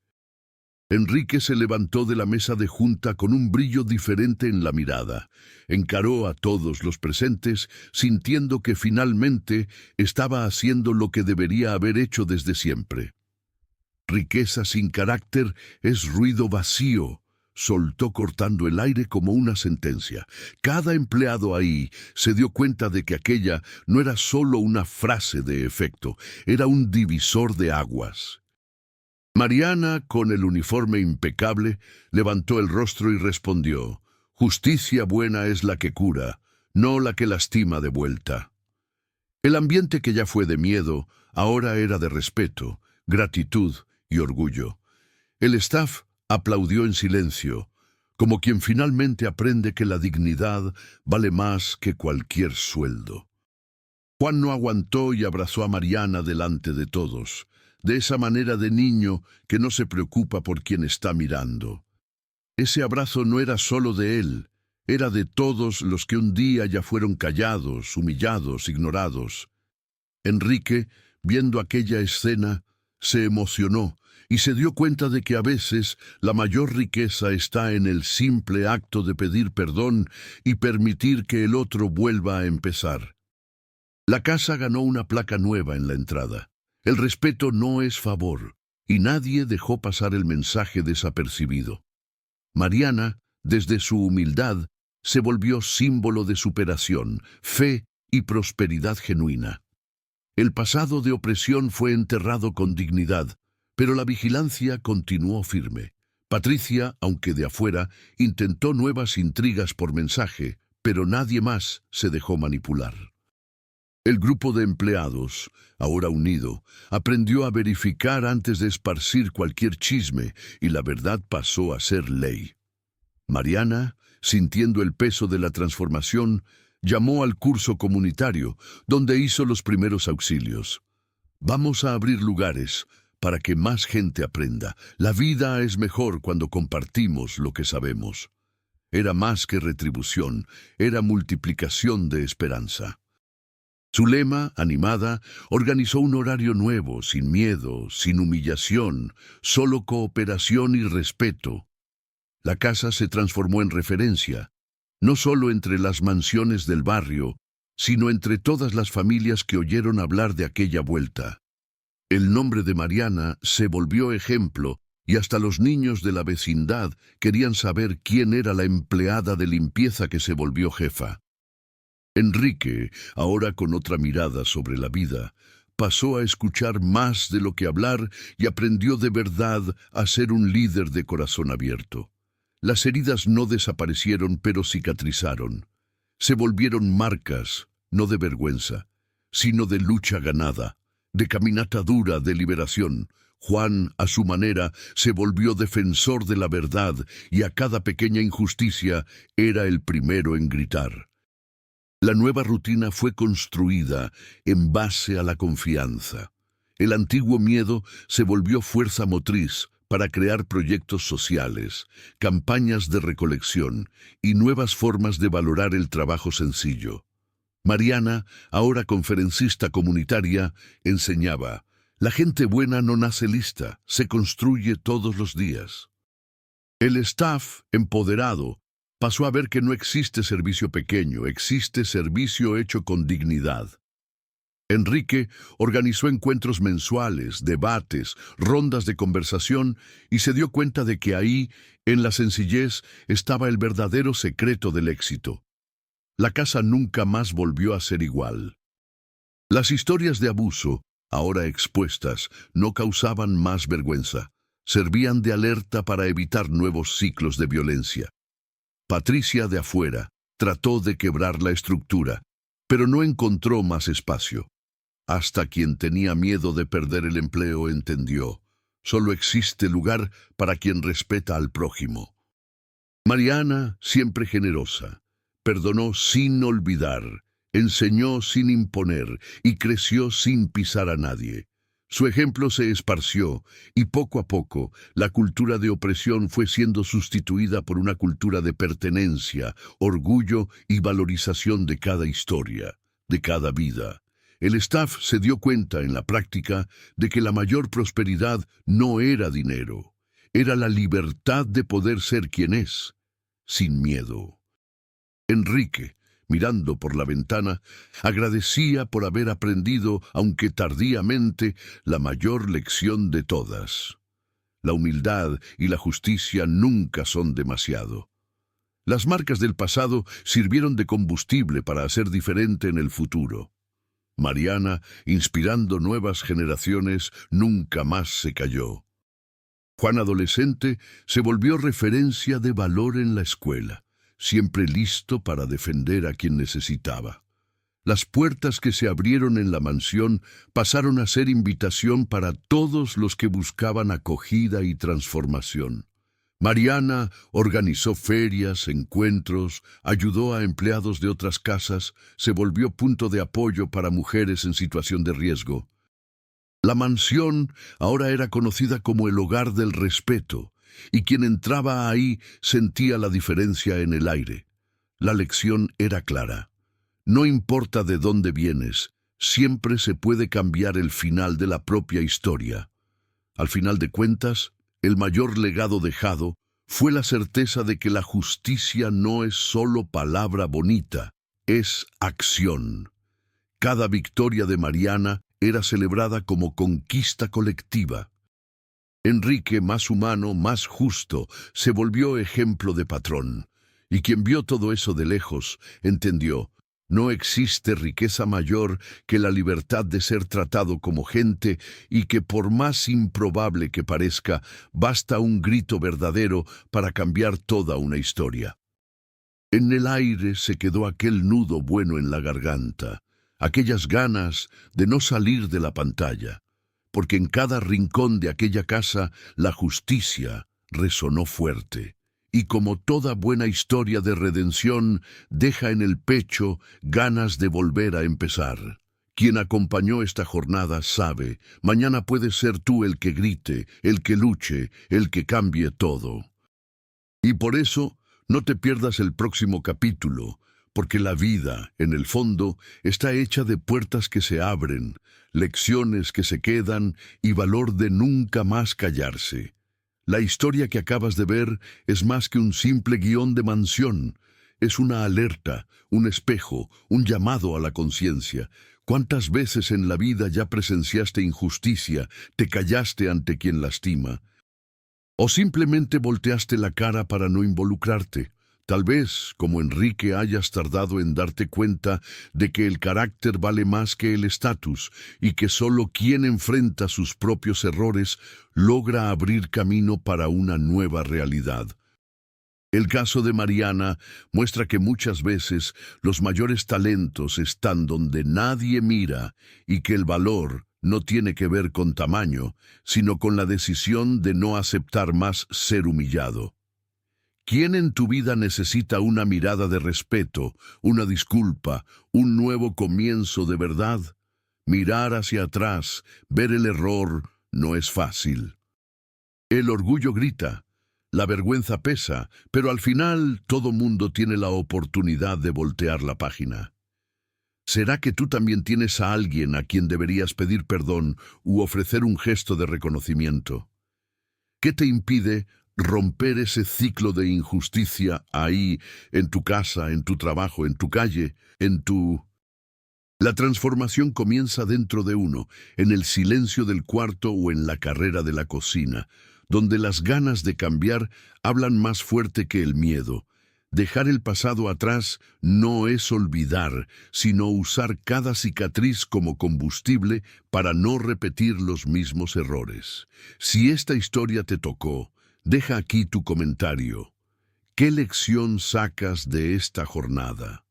Enrique se levantó de la mesa de junta con un brillo diferente en la mirada. Encaró a todos los presentes, sintiendo que finalmente estaba haciendo lo que debería haber hecho desde siempre. Riqueza sin carácter es ruido vacío, soltó cortando el aire como una sentencia. Cada empleado ahí se dio cuenta de que aquella no era solo una frase de efecto, era un divisor de aguas. Mariana, con el uniforme impecable, levantó el rostro y respondió: «Justicia buena es la que cura, no la que lastima de vuelta». El ambiente que ya fue de miedo, ahora era de respeto, gratitud y orgullo. El staff aplaudió en silencio, como quien finalmente aprende que la dignidad vale más que cualquier sueldo. Juan no aguantó y abrazó a Mariana delante de todos, de esa manera de niño que no se preocupa por quien está mirando. Ese abrazo no era solo de él, era de todos los que un día ya fueron callados, humillados, ignorados. Enrique, viendo aquella escena, se emocionó y se dio cuenta de que a veces la mayor riqueza está en el simple acto de pedir perdón y permitir que el otro vuelva a empezar. La casa ganó una placa nueva en la entrada. El respeto no es favor, y nadie dejó pasar el mensaje desapercibido. Mariana, desde su humildad, se volvió símbolo de superación, fe y prosperidad genuina. El pasado de opresión fue enterrado con dignidad, pero la vigilancia continuó firme. Patricia, aunque de afuera, intentó nuevas intrigas por mensaje, pero nadie más se dejó manipular. El grupo de empleados, ahora unido, aprendió a verificar antes de esparcir cualquier chisme y la verdad pasó a ser ley. Mariana, sintiendo el peso de la transformación, llamó al curso comunitario, donde hizo los primeros auxilios. Vamos a abrir lugares para que más gente aprenda. La vida es mejor cuando compartimos lo que sabemos. Era más que retribución, era multiplicación de esperanza. Zulema, animada, organizó un horario nuevo, sin miedo, sin humillación, solo cooperación y respeto. La casa se transformó en referencia, no solo entre las mansiones del barrio, sino entre todas las familias que oyeron hablar de aquella vuelta. El nombre de Mariana se volvió ejemplo y hasta los niños de la vecindad querían saber quién era la empleada de limpieza que se volvió jefa. Enrique, ahora con otra mirada sobre la vida, pasó a escuchar más de lo que hablar y aprendió de verdad a ser un líder de corazón abierto. Las heridas no desaparecieron, pero cicatrizaron. Se volvieron marcas, no de vergüenza, sino de lucha ganada, de caminata dura de liberación. Juan, a su manera, se volvió defensor de la verdad y a cada pequeña injusticia era el primero en gritar. La nueva rutina fue construida en base a la confianza. El antiguo miedo se volvió fuerza motriz para crear proyectos sociales, campañas de recolección y nuevas formas de valorar el trabajo sencillo. Mariana, ahora conferencista comunitaria, enseñaba: la gente buena no nace lista, se construye todos los días. El staff, empoderado, pasó a ver que no existe servicio pequeño, existe servicio hecho con dignidad. Enrique organizó encuentros mensuales, debates, rondas de conversación y se dio cuenta de que ahí, en la sencillez, estaba el verdadero secreto del éxito. La casa nunca más volvió a ser igual. Las historias de abuso, ahora expuestas, no causaban más vergüenza. Servían de alerta para evitar nuevos ciclos de violencia. Patricia, de afuera, trató de quebrar la estructura, pero no encontró más espacio. Hasta quien tenía miedo de perder el empleo entendió: solo existe lugar para quien respeta al prójimo. Mariana, siempre generosa, perdonó sin olvidar, enseñó sin imponer y creció sin pisar a nadie. Su ejemplo se esparció y poco a poco la cultura de opresión fue siendo sustituida por una cultura de pertenencia, orgullo y valorización de cada historia, de cada vida. El staff se dio cuenta en la práctica de que la mayor prosperidad no era dinero, era la libertad de poder ser quien es, sin miedo. Enrique, mirando por la ventana, agradecía por haber aprendido, aunque tardíamente, la mayor lección de todas. La humildad y la justicia nunca son demasiado. Las marcas del pasado sirvieron de combustible para hacer diferente en el futuro. Mariana, inspirando nuevas generaciones, nunca más se cayó. Juan, adolescente, se volvió referencia de valor en la escuela, siempre listo para defender a quien necesitaba. Las puertas que se abrieron en la mansión pasaron a ser invitación para todos los que buscaban acogida y transformación. Mariana organizó ferias, encuentros, ayudó a empleados de otras casas, se volvió punto de apoyo para mujeres en situación de riesgo. La mansión ahora era conocida como el hogar del respeto, y quien entraba ahí sentía la diferencia en el aire. La lección era clara. No importa de dónde vienes, siempre se puede cambiar el final de la propia historia. Al final de cuentas, el mayor legado dejado fue la certeza de que la justicia no es solo palabra bonita, es acción. Cada victoria de Mariana era celebrada como conquista colectiva. Enrique, más humano, más justo, se volvió ejemplo de patrón. Y quien vio todo eso de lejos, entendió: no existe riqueza mayor que la libertad de ser tratado como gente, y que por más improbable que parezca, basta un grito verdadero para cambiar toda una historia. En el aire se quedó aquel nudo bueno en la garganta, aquellas ganas de no salir de la pantalla, porque en cada rincón de aquella casa la justicia resonó fuerte. Y como toda buena historia de redención, deja en el pecho ganas de volver a empezar. Quien acompañó esta jornada sabe, mañana puedes ser tú el que grite, el que luche, el que cambie todo. Y por eso, no te pierdas el próximo capítulo, porque la vida, en el fondo, está hecha de puertas que se abren, lecciones que se quedan y valor de nunca más callarse. La historia que acabas de ver es más que un simple guión de mansión. Es una alerta, un espejo, un llamado a la conciencia. ¿Cuántas veces en la vida ya presenciaste injusticia, te callaste ante quien lastima? ¿O simplemente volteaste la cara para no involucrarte? Tal vez, como Enrique, hayas tardado en darte cuenta de que el carácter vale más que el estatus y que solo quien enfrenta sus propios errores logra abrir camino para una nueva realidad. El caso de Mariana muestra que muchas veces los mayores talentos están donde nadie mira y que el valor no tiene que ver con tamaño, sino con la decisión de no aceptar más ser humillado. ¿Quién en tu vida necesita una mirada de respeto, una disculpa, un nuevo comienzo de verdad? Mirar hacia atrás, ver el error, no es fácil. El orgullo grita, la vergüenza pesa, pero al final todo mundo tiene la oportunidad de voltear la página. ¿Será que tú también tienes a alguien a quien deberías pedir perdón u ofrecer un gesto de reconocimiento? ¿Qué te impide romper ese ciclo de injusticia ahí, en tu casa, en tu trabajo, en tu calle, La transformación comienza dentro de uno, en el silencio del cuarto o en la carrera de la cocina, donde las ganas de cambiar hablan más fuerte que el miedo. Dejar el pasado atrás no es olvidar, sino usar cada cicatriz como combustible para no repetir los mismos errores. Si esta historia te tocó, deja aquí tu comentario. ¿Qué lección sacas de esta jornada?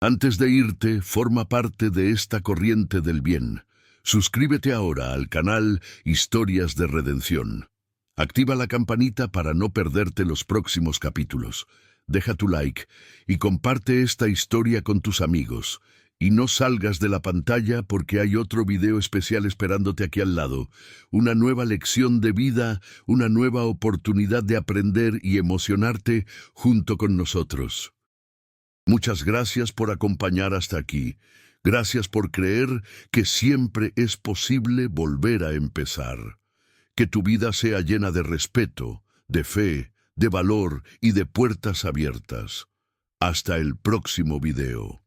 Antes de irte, forma parte de esta corriente del bien. Suscríbete ahora al canal Historias de Redención. Activa la campanita para no perderte los próximos capítulos. Deja tu like y comparte esta historia con tus amigos. Y no salgas de la pantalla porque hay otro video especial esperándote aquí al lado. Una nueva lección de vida, una nueva oportunidad de aprender y emocionarte junto con nosotros. Muchas gracias por acompañar hasta aquí. Gracias por creer que siempre es posible volver a empezar. Que tu vida sea llena de respeto, de fe, de valor y de puertas abiertas. Hasta el próximo video.